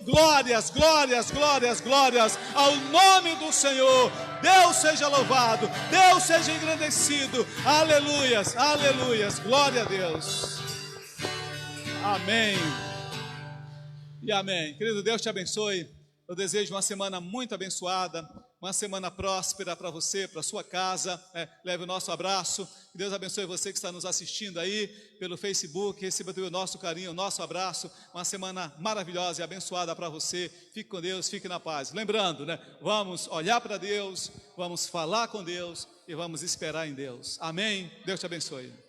Glórias, glórias, glórias, glórias ao nome do Senhor. Deus seja louvado, Deus seja engrandecido. Aleluias, aleluias, glória a Deus. Amém e amém. Querido, Deus te abençoe. Eu desejo uma semana muito abençoada, uma semana próspera para você, para sua casa. Leve o nosso abraço. Que Deus abençoe você que está nos assistindo aí pelo Facebook. Receba o nosso carinho, o nosso abraço. Uma semana maravilhosa e abençoada para você. Fique com Deus, fique na paz. Lembrando, vamos olhar para Deus, vamos falar com Deus e vamos esperar em Deus. Amém? Deus te abençoe.